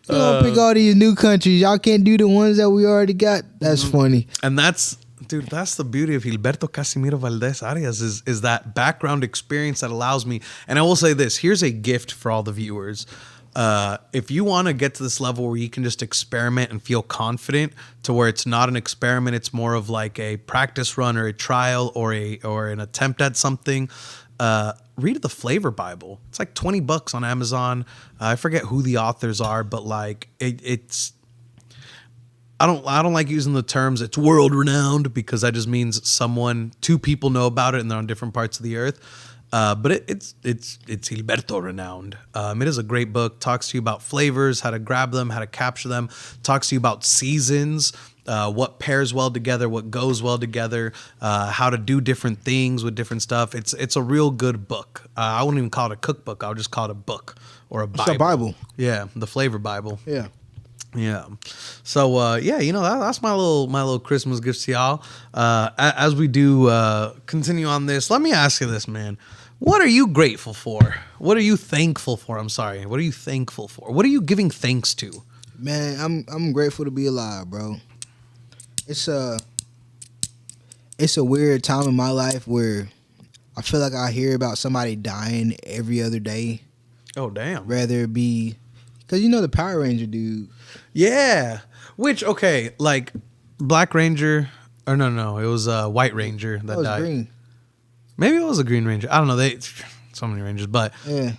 You don't pick all these new countries. Y'all can't do the ones that we already got. That's funny. And that's the beauty of Gilberto Casimiro Valdez Arias is that background experience that allows me. And I will say this, here's a gift for all the viewers. If you want to get to this level where you can just experiment and feel confident to where it's not an experiment, it's more of like a practice run or a trial or an attempt at something, read the Flavor Bible. It's like $20 on Amazon. I forget who the authors are, but like it's I don't like using the terms it's world renowned, because that just means 2 people know about it and they're on different parts of the earth. But it's Gilberto renowned. It is a great book. Talks to you about flavors, how to grab them, how to capture them. Talks to you about seasons, what pairs well together, what goes well together, how to do different things with different stuff. It's a real good book. I wouldn't even call it a cookbook. I would just call it a book or a Bible. It's a Bible. Yeah, the Flavor Bible. Yeah. Yeah. So, you know, that's my little Christmas gift to y'all. As we do continue on this, let me ask you this, man. What are you grateful for? What are you thankful for? I'm sorry. What are you thankful for? What are you giving thanks to? Man, I'm grateful to be alive, bro. It's a weird time in my life where I feel like I hear about somebody dying every other day. Oh, damn. Rather it be, because you know the Power Ranger dude. Yeah. Which, okay, like Black Ranger, or no, it was White Ranger that died. Green. Maybe it was a Green Ranger. I don't know. So many Rangers, but yeah,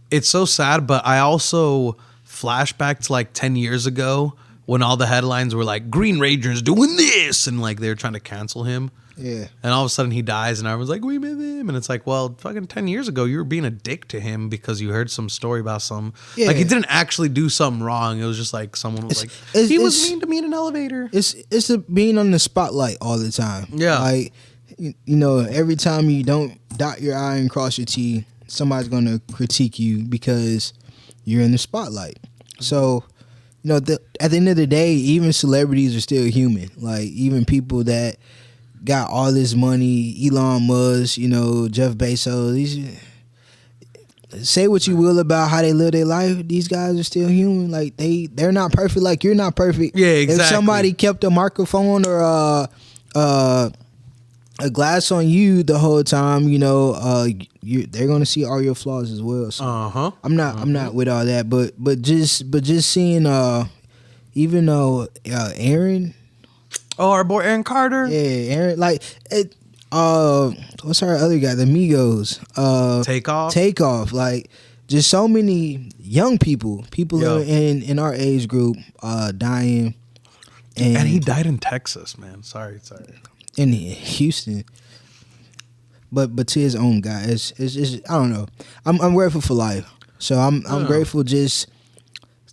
it's so sad. But I also flashback to like 10 years ago when all the headlines were like Green Ranger's doing this, and like they were trying to cancel him. Yeah. And all of a sudden he dies and everyone's like, we miss him. And it's like, well, fucking 10 years ago, you were being a dick to him because you heard some story about some. Yeah. Like, he didn't actually do something wrong. It was just like someone was he was mean to me in an elevator. It's being on the spotlight all the time. Yeah. Like, you know, every time you don't dot your I and cross your T, somebody's going to critique you because you're in the spotlight. So, you know, at the end of the day, even celebrities are still human. Like, even people that got all this money, Elon Musk, you know, Jeff Bezos, say what you will about how they live their life, these guys are still human. Like, they're not perfect like you're not perfect. Yeah, exactly. If somebody kept a microphone or a glass on you the whole time, you know, they're gonna see all your flaws as well. So I'm not with all that, but just seeing even though Aaron, our boy Aaron Carter, Aaron, like it, what's our other guy, the Migos, Takeoff, like just so many young people in our age group dying, and he died in Texas, man. Sorry. In Houston, but to his own guy, it's I don't know. I'm grateful for life, so I'm grateful. Just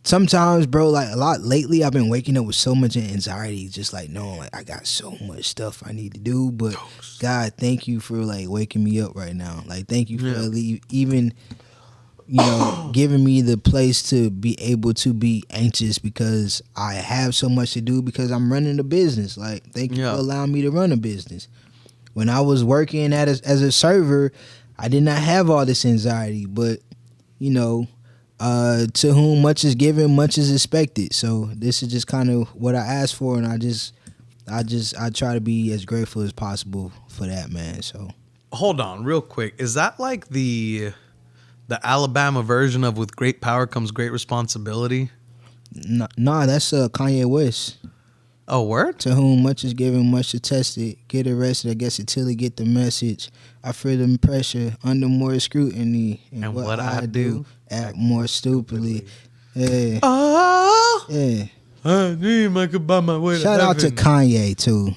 sometimes, bro, like a lot lately, I've been waking up with so much anxiety, just like knowing like I got so much stuff I need to do. But God, thank you for like waking me up right now. Like thank you for even, you know, giving me the place to be able to be anxious because I have so much to do because I'm running a business. Like, thank you for allowing me to run a business. When I was working as a server, I did not have all this anxiety, but, you know, to whom much is given, much is expected. So this is just kind of what I asked for, and I try to be as grateful as possible for that, man. So hold on real quick. Is that like the Alabama version of with great power comes great responsibility? Nah, that's Kanye West. Oh, word? To whom much is given, much is tested. Get arrested, I guess, until he get the message. I fear the pressure under more scrutiny. And what I do, act more stupidly. Yeah. Oh! Yeah. I dream I could buy my way Shout out to Kanye, too.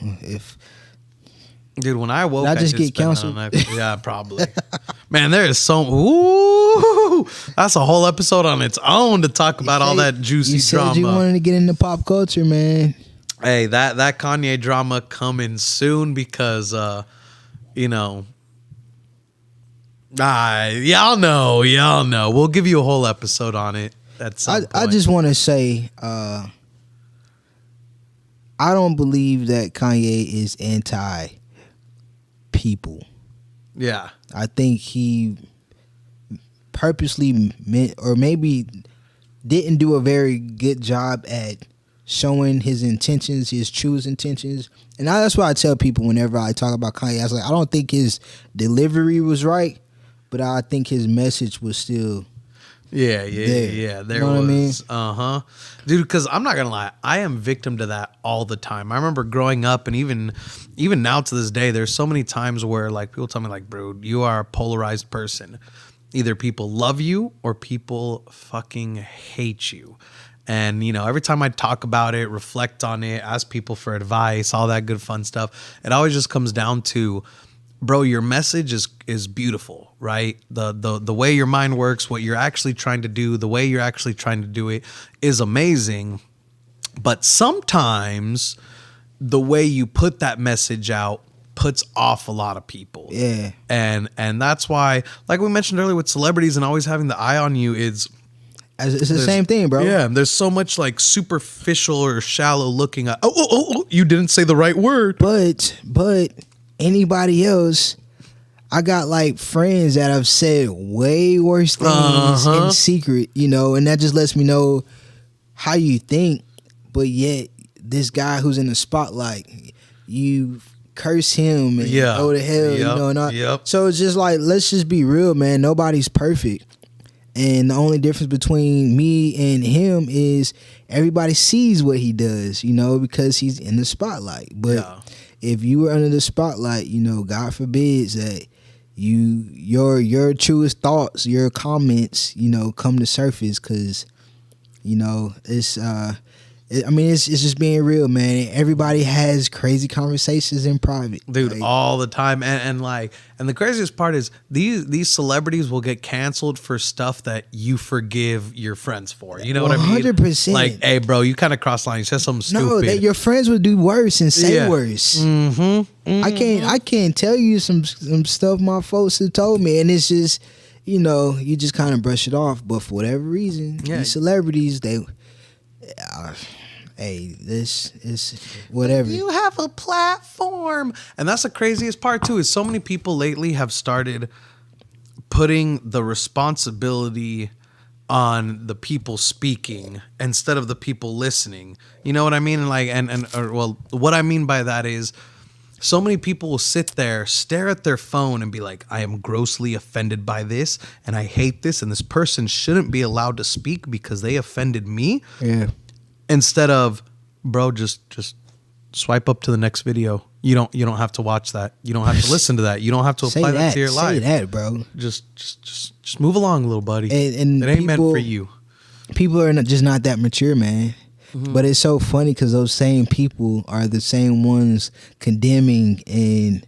Dude, when I woke, I just get counseled. Yeah, probably. Man, there is so. Ooh, that's a whole episode on its own to talk about all that juicy drama. You said you wanted to get into pop culture, man. Hey, that Kanye drama coming soon because, you know, y'all know. We'll give you a whole episode on it at some point. I just want to say, I don't believe that Kanye is anti-people. Yeah. I think he purposely meant, or maybe didn't do a very good job at showing his intentions, his true intentions. And that's why I tell people whenever I talk about Kanye, I was like, I don't think his delivery was right, but I think his message was still Yeah. There you know was. What I mean? Dude, because I'm not gonna lie, I am victim to that all the time. I remember growing up, and even now to this day, there's so many times where like people tell me like, bro, you are a polarized person. Either people love you or people fucking hate you. And, you know, every time I talk about it, reflect on it, ask people for advice, all that good fun stuff, it always just comes down to, bro, your message is beautiful, right? The way your mind works, what you're actually trying to do, the way you're actually trying to do it is amazing. But sometimes the way you put that message out puts off a lot of people. Yeah. And that's why, like we mentioned earlier with celebrities and always having the eye on you, it's the same thing, bro. Yeah, there's so much like superficial or shallow looking at, oh, you didn't say the right word. But anybody else, I got like friends that have said way worse things in secret, you know, and that just lets me know how you think. But yet, this guy who's in the spotlight, you curse him and go to hell, you know. And so it's just like, let's just be real, man. Nobody's perfect. And the only difference between me and him is everybody sees what he does, you know, because he's in the spotlight. But if you were under the spotlight, you know, God forbids that your truest thoughts, your comments, you know, come to surface, because, you know, I mean, it's just being real, man. Everybody has crazy conversations in private, dude, like, all the time. And the craziest part is these celebrities will get canceled for stuff that you forgive your friends for. You know what I mean? 100%. Like, hey, bro, you kind of crossed the line. You said something stupid. No, that your friends would do worse and say Yeah. worse. Mm-hmm. I can't tell you some stuff my folks have told me, and it's just, you just kind of brush it off. But for whatever reason, these celebrities, they, hey, this is whatever. You have a platform. And that's the craziest part too, is so many people lately have started putting the responsibility on the people speaking instead of the people listening. You know what I mean? Well, what I mean by that is so many people will sit there, stare at their phone and be like, I am grossly offended by this and I hate this and this person shouldn't be allowed to speak because they offended me. Yeah. Instead of, bro, just swipe up to the next video. You don't have to watch that. You don't have to listen to that. You don't have to apply that to your life. Say that, bro. Just move along, little buddy. And it ain't meant for you. People are just not that mature, man. Mm-hmm. But it's so funny because those same people are the same ones condemning and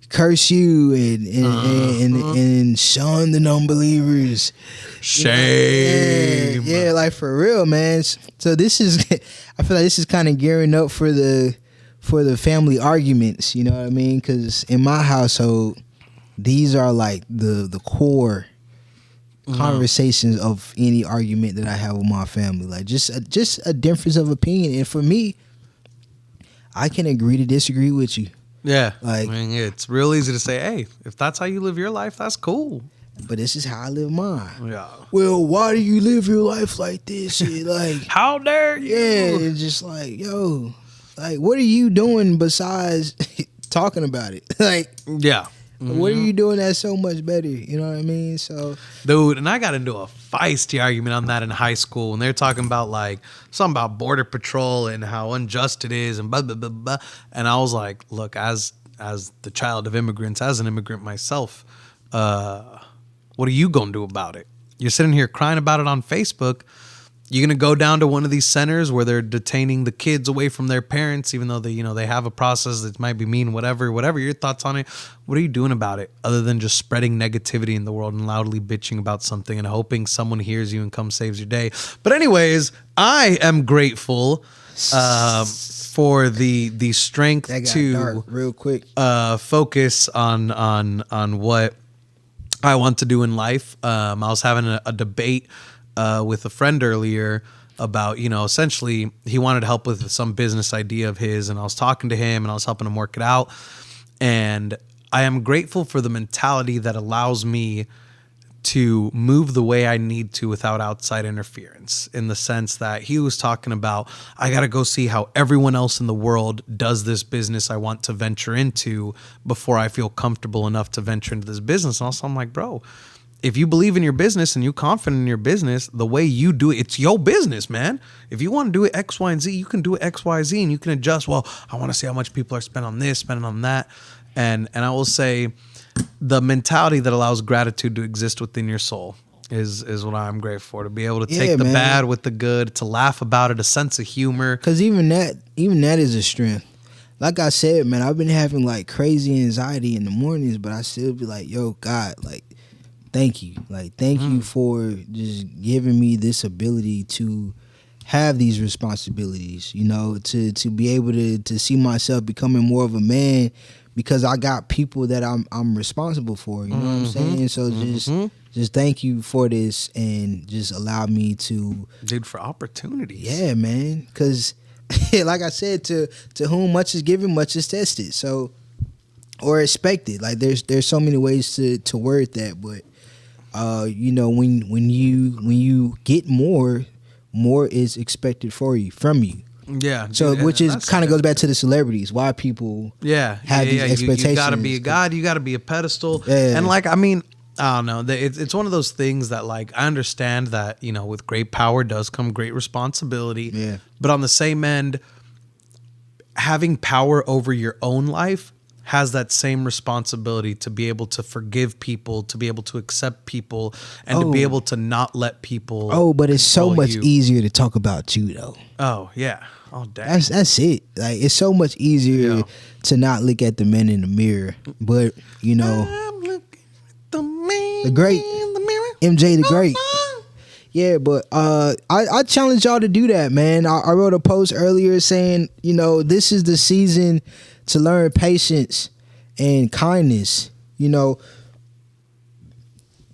curse you and shun the non-believers. Shame. Yeah, like for real, man. So this is, I feel like this is kind of gearing up for the family arguments. You know what I mean? Because in my household, these are like the core conversations of any argument that I have with my family. Like just a difference of opinion, and for me, I can agree to disagree with you. Yeah, like, I mean, it's real easy to say, hey, if that's how you live your life, that's cool. But this is how I live mine. Yeah. Well, why do you live your life like this? Like, how dare you? Yeah, it's just like, yo, like, what are you doing besides talking about it? Like, yeah. What are you doing that's so much better? You know what I mean? So, dude, and I got into a feisty argument on that in high school when they're talking about like something about border patrol and how unjust it is and blah blah blah blah. And I was like, look, as the child of immigrants, as an immigrant myself, what are you gonna do about it? You're sitting here crying about it on Facebook. You're gonna go down to one of these centers where they're detaining the kids away from their parents, even though they have a process that might be mean, whatever your thoughts on it. What are you doing about it other than just spreading negativity in the world and loudly bitching about something and hoping someone hears you and comes saves your day? But anyways, I am grateful for the strength to real quick focus on what I want to do in life. I was having a debate with a friend earlier about, essentially he wanted help with some business idea of his, and I was talking to him and I was helping him work it out. And I am grateful for the mentality that allows me to move the way I need to without outside interference, in the sense that he was talking about, I got to go see how everyone else in the world does this business I want to venture into before I feel comfortable enough to venture into this business. And also I'm like, bro, if you believe in your business and you're confident in your business, the way you do it, it's your business, man. If you want to do it X, Y, and Z, you can do it X, Y, Z, and you can adjust. Well, I want to see how much people are spending on this, spending on that. And I will say the mentality that allows gratitude to exist within your soul is what I'm grateful for. To be able to take the bad with the good, to laugh about it, a sense of humor. Because even that is a strength. Like I said, man, I've been having like crazy anxiety in the mornings, but I still be like, yo, God, like, thank you. Like, thank you for just giving me this ability to have these responsibilities, to be able to see myself becoming more of a man, because I got people that I'm responsible for, you know what I'm saying? So just thank you for this, and just allow me to, dude, for opportunities. Yeah, man. Because like I said, to whom much is given, much is tested. So, or expected. Like there's so many ways to word that, but when you get more is expected from you. Yeah. So which is kind of goes back to the celebrities. Why people have these expectations. You gotta be a god. You gotta be a pedestal. Yeah. And like, I mean, I don't know. It's one of those things that, like, I understand that, with great power does come great responsibility. Yeah. But on the same end, having power over your own life has that same responsibility to be able to forgive people, to be able to accept people, and to be able to not let people. Oh, but it's so much you. easier to talk about you though. Oh yeah. Oh damn. That's it. Like it's so much easier to not look at the men in the mirror. But you know, I'm looking at the man the great in the mirror. MJ the Great. Yeah, but I challenge y'all to do that, man. I wrote a post earlier saying, you know, this is the season to learn patience and kindness. You know,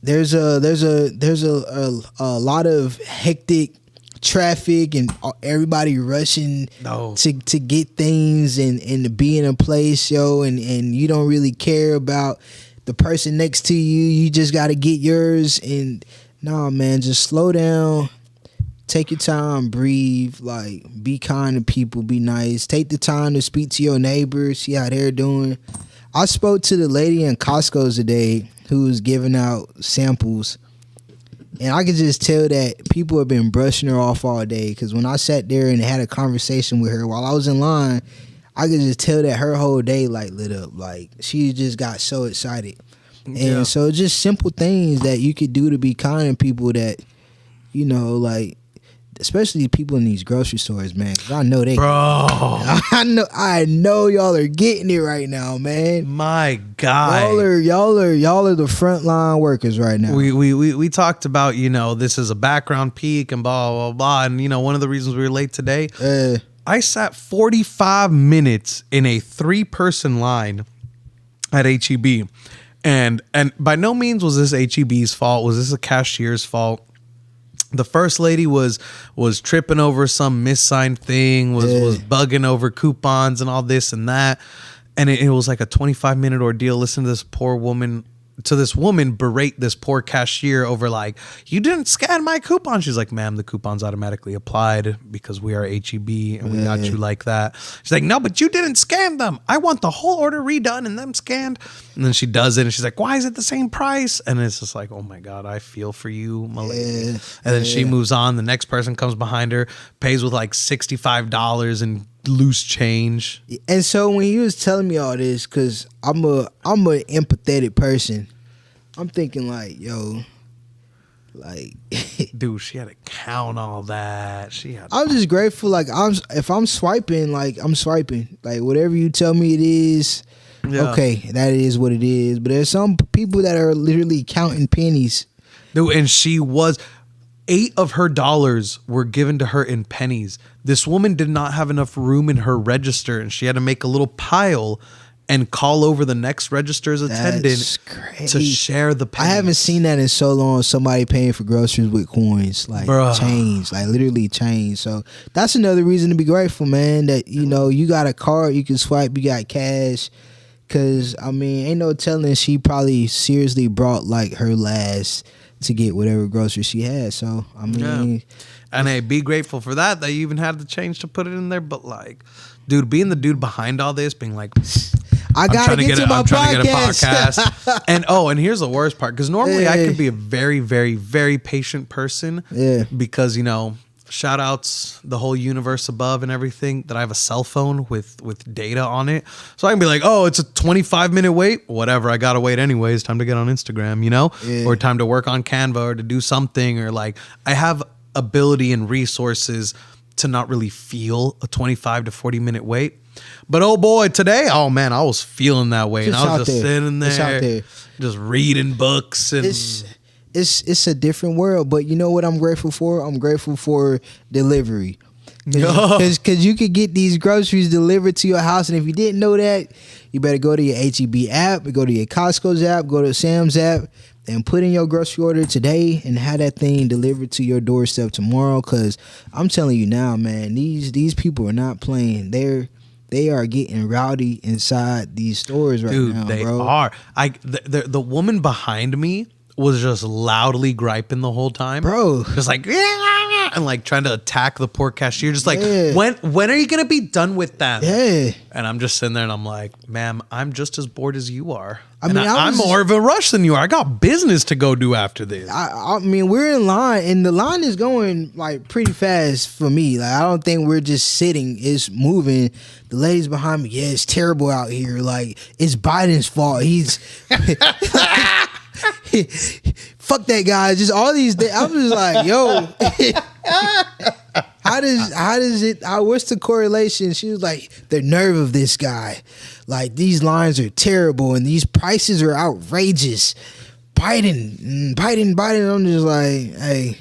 there's a lot of hectic traffic and everybody rushing to get things and to be in a place, yo, and you don't really care about the person next to you. You just got to get yours. And nah, man, just slow down, take your time, breathe, like be kind to people, be nice, take the time to speak to your neighbors, see how they're doing. I spoke to the lady in Costco today who was giving out samples, and I could just tell that people have been brushing her off all day, because when I sat there and had a conversation with her while I was in line, I could just tell that her whole day like lit up. Like she just got so excited. And so just simple things that you could do to be kind to people that, you know, like, especially people in these grocery stores, man. 'Cause I know they, bro. I know y'all are getting it right now, man. My God, y'all are the frontline workers right now. We talked about, you know, this is a background peak and blah blah blah, and you know, one of the reasons we were late today, I sat 45 minutes in a 3-person line at HEB. And by no means was this HEB's fault. Was this a cashier's fault? The first lady was tripping over some missigned thing, was bugging over coupons and all this and that. And it was like a 25-minute ordeal. Listen to this woman berate this poor cashier over like, you didn't scan my coupon. She's like, ma'am, the coupon's automatically applied because we are HEB and we got you like that. She's like, no, but you didn't scan them. I want the whole order redone and them scanned. And then she does it and she's like, why is it the same price? And it's just like, oh my God, I feel for you, my lady. And then she moves on. The next person comes behind her, pays with like $65 in loose change. And so when he was telling me all this, because I'm a empathetic person, I'm thinking like, yo, like, dude, she had to count all that. I'm just grateful. Like, if I'm swiping, like I'm swiping. Like whatever you tell me it is, okay, that is what it is. But there's some people that are literally counting pennies. Dude, and she was. 8 of her dollars were given to her in pennies. This woman did not have enough room in her register, and she had to make a little pile and call over the next register's attendant to share the pennies. I haven't seen that in so long. Somebody paying for groceries with coins, like change, like literally change. So that's another reason to be grateful, man, that, you know, you got a card, you can swipe, you got cash. Because, I mean, ain't no telling, she probably seriously brought like her last to get whatever groceries she had. So I mean, and hey, be grateful for that you even had the change to put it in there. But like, dude, being the dude behind all this, being like, I'm trying to get a podcast. and here's the worst part, because normally I could be a very, very, very patient person. Yeah. Because, you know, shout outs the whole universe above and everything, that I have a cell phone with data on it, so I can be like, oh, it's a 25-minute wait, whatever, I gotta wait anyways, time to get on Instagram, you know, or time to work on Canva or to do something, or like I have ability and resources to not really feel a 25 to 40-minute wait. But oh boy, today, oh man, I was feeling that way, and I was just sitting there just reading books. And it's a different world. But you know what I'm grateful for? I'm grateful for delivery. Because you could get these groceries delivered to your house, and if you didn't know that, you better go to your HEB app, go to your Costco's app, go to Sam's app, and put in your grocery order today and have that thing delivered to your doorstep tomorrow. Because I'm telling you now, man, these people are not playing. They are getting rowdy inside these stores right now, dude, they bro. are. The woman behind me was just loudly griping the whole time, bro. Just like, yeah. and like trying to attack the poor cashier. Just like, Yeah. when are you going to be done with that? Yeah. And I'm just sitting there and I'm like, ma'am, I'm just as bored as you are. I mean, I'm more of a rush than you are. I got business to go do after this. I mean, we're in line, and the line is going like pretty fast for me. Like, I don't think we're just sitting; it's moving. The ladies behind me, yeah, it's terrible out here. Like, it's Biden's fault. He's fuck that guy. Just all these things. I'm just like, yo, how does it? What's the correlation? She was like, the nerve of this guy. Like, these lines are terrible and these prices are outrageous. Biden. I'm just like, hey,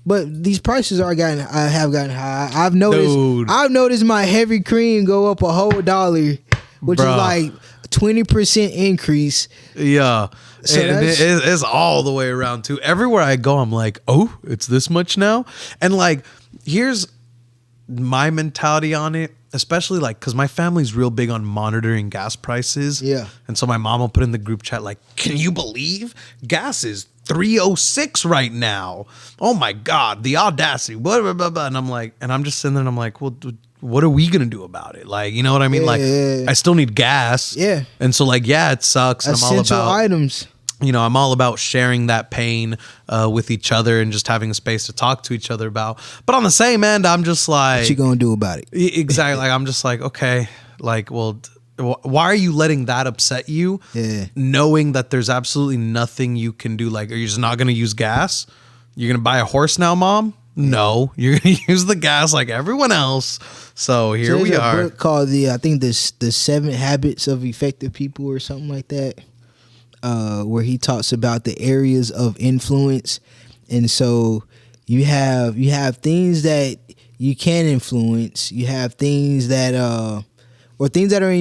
but these prices have gotten high. I've noticed my heavy cream go up a whole $1, which is like 20% increase. Yeah. So it's all the way around too. Everywhere I go, I'm like, oh, it's this much now. And like, here's my mentality on it, especially like, because my family's real big on monitoring gas prices. Yeah. And so my mom will put in the group chat, like, can you believe gas is $3.06 right now? Oh my God, the audacity. Blah, blah, blah, blah. And I'm like, and I'm just sitting there and I'm like, well, what are we going to do about it? Like, you know what I mean? Yeah. I still need gas. Yeah. And so like, yeah, it sucks. And Essential I'm all about items. I'm all about sharing that pain with each other and just having a space to talk to each other about. But on the same end, I'm just like, What you gonna do about it? Exactly. Like, I'm just like, okay, like, well, why are you letting that upset you? Yeah. Knowing that there's absolutely nothing you can do. Like, are you just not going to use gas? You're going to buy a horse now, Mom? No, you're going to use the gas like everyone else. So here we are. There's a book called the 7 Habits of Effective People or something like that. Where he talks about the areas of influence, and so you have things that you can influence. You have things that or things that are in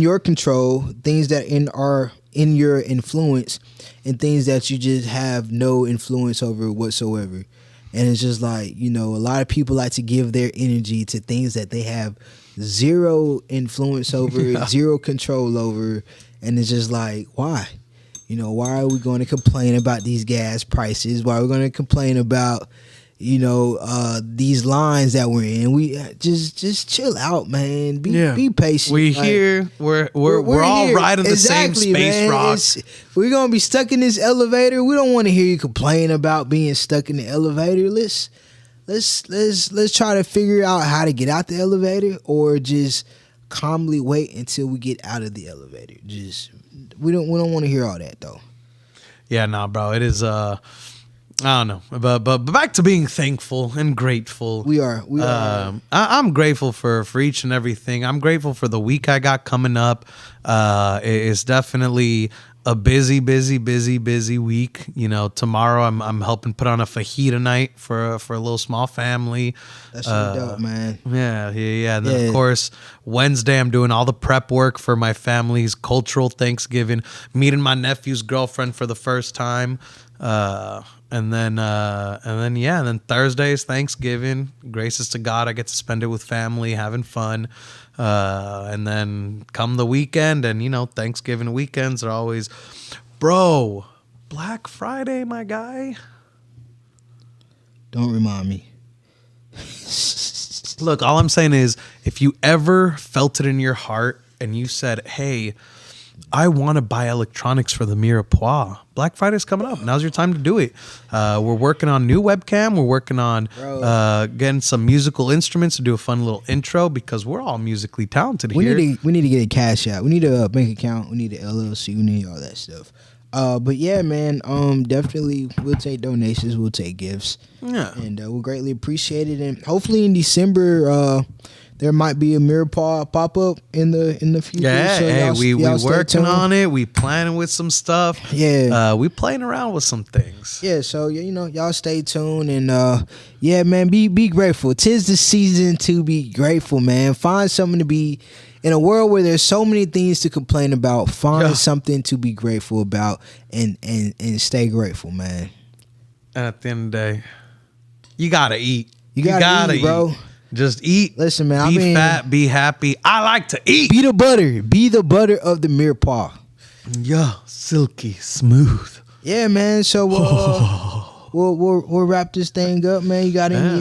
your control, things that are in your influence, and things that you just have no influence over whatsoever. And it's just like, a lot of people like to give their energy to things that they have zero influence over, zero control over. And it's just like, why? Why are we going to complain about these gas prices? Why are we going to complain about, these lines that we're in? We just chill out, man. Be patient. We're all here. riding the same space, man. rock. We're gonna be stuck in this elevator. We don't want to hear you complain about being stuck in the elevator. Let's try to figure out how to get out the elevator, or just calmly wait until we get out of the elevator. We don't want to hear all that though. Yeah, nah, bro. It is I don't know, but back to being thankful and grateful. We are. I'm grateful for each and everything. I'm grateful for the week I got coming up. It's definitely a busy week. Tomorrow I'm helping put on a fajita night for a little small family. That's really dope, man. Yeah. And then of course Wednesday I'm doing all the prep work for my family's cultural Thanksgiving, meeting my nephew's girlfriend for the first time. And then Thursday is Thanksgiving. Gracious to God, I get to spend it with family, having fun. And then come the weekend, and Thanksgiving weekends are always, bro, Black Friday, my guy. Don't remind me. Look, all I'm saying is, if you ever felt it in your heart and you said, hey, I want to buy electronics for the Mirepoix, Black Friday's coming up. Now's your time to do it. We're working on new webcam. We're working on getting some musical instruments to do a fun little intro, because we're all musically talented here. We need to get a cash out. We need a bank account. We need an LLC. We need all that stuff. But yeah, man, definitely we'll take donations. We'll take gifts. Yeah. And we'll greatly appreciate it. And hopefully in December, there might be a Mirepoix pop up in the future. Yeah, so hey, we working tuned. on it. We planning with some stuff. Yeah, we playing around with some things. Yeah, so y'all stay tuned, and yeah, man, be grateful. 'Tis the season to be grateful, man. Find something to be in a world where there's so many things to complain about. Find something to be grateful about, and stay grateful, man. And at the end of the day, you gotta eat. You gotta eat, bro. Just eat. Listen, man. Be fat. Be happy. I like to eat. Be the butter. Be the butter of the Mirepoix. Yeah, silky smooth. Yeah, man. So we'll wrap this thing up, man. You got any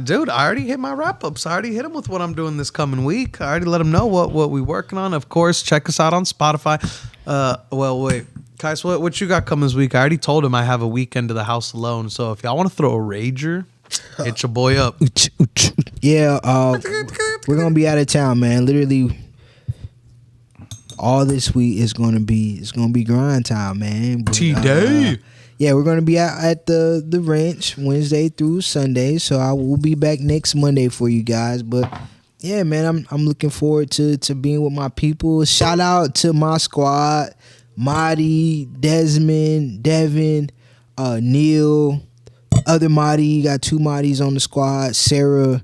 dude, I already hit my wrap-ups. I already hit him with what I'm doing this coming week. I already let him know what we working on. Of course, check us out on Spotify. Well, wait. Kais, what you got coming this week? I already told him I have a weekend to the house alone. So if y'all want to throw a rager, hit your boy up. Yeah, we're going to be out of town, man. Literally, all this week is going to be grind time, man. T-Day. Yeah, we're gonna be at the ranch Wednesday through Sunday, so I will be back next Monday for you guys. But yeah, man, I'm looking forward to being with my people. Shout out to my squad: Marty, Desmond, Devin, Neil, other Marty. Got 2 Martys on the squad. Sarah.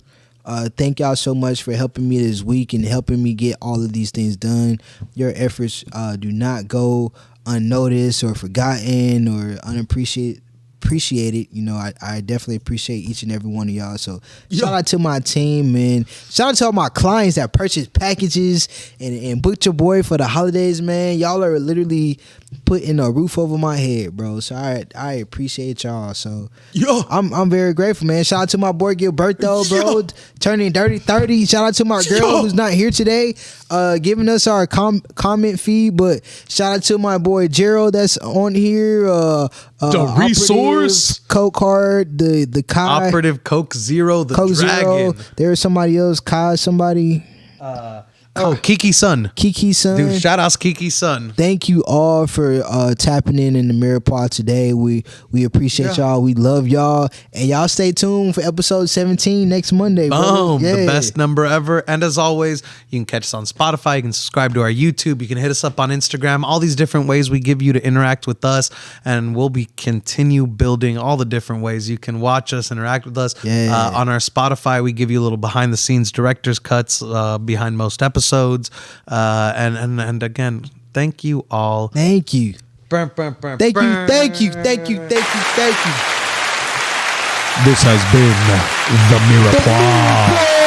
Thank y'all so much for helping me this week and helping me get all of these things done. Your efforts do not go unnoticed or forgotten or unappreciated. You know, I definitely appreciate each and every one of y'all. So shout out to my team, man. Shout out to all my clients that purchased packages and booked your boy for the holidays, man. Y'all are literally putting a roof over my head, bro. So I appreciate y'all. So I'm very grateful, man. Shout out to my boy Gilberto, bro, turning 30. Shout out to my girl who's not here today, giving us our comment feed. But shout out to my boy Gerald that's on here. The resource, Coke Hard, the Kai, Operative Coke Zero, the Coke Dragon. Zero. There's somebody else, Kai, somebody. Kiki's son. Kiki's son. Dude, shout outs Kiki's son. Thank you all for tapping in the Mirepoix today. We appreciate y'all. We love y'all. And y'all stay tuned for episode 17 next Monday. Boom. The best number ever. And as always, you can catch us on Spotify. You can subscribe to our YouTube. You can hit us up on Instagram. All these different ways we give you to interact with us. And we'll be continue building all the different ways you can watch us, interact with us. On our Spotify, we give you a little behind the scenes director's cuts behind most episodes. And again, thank you all. Thank you. Thank you. This has been the Mirepoix.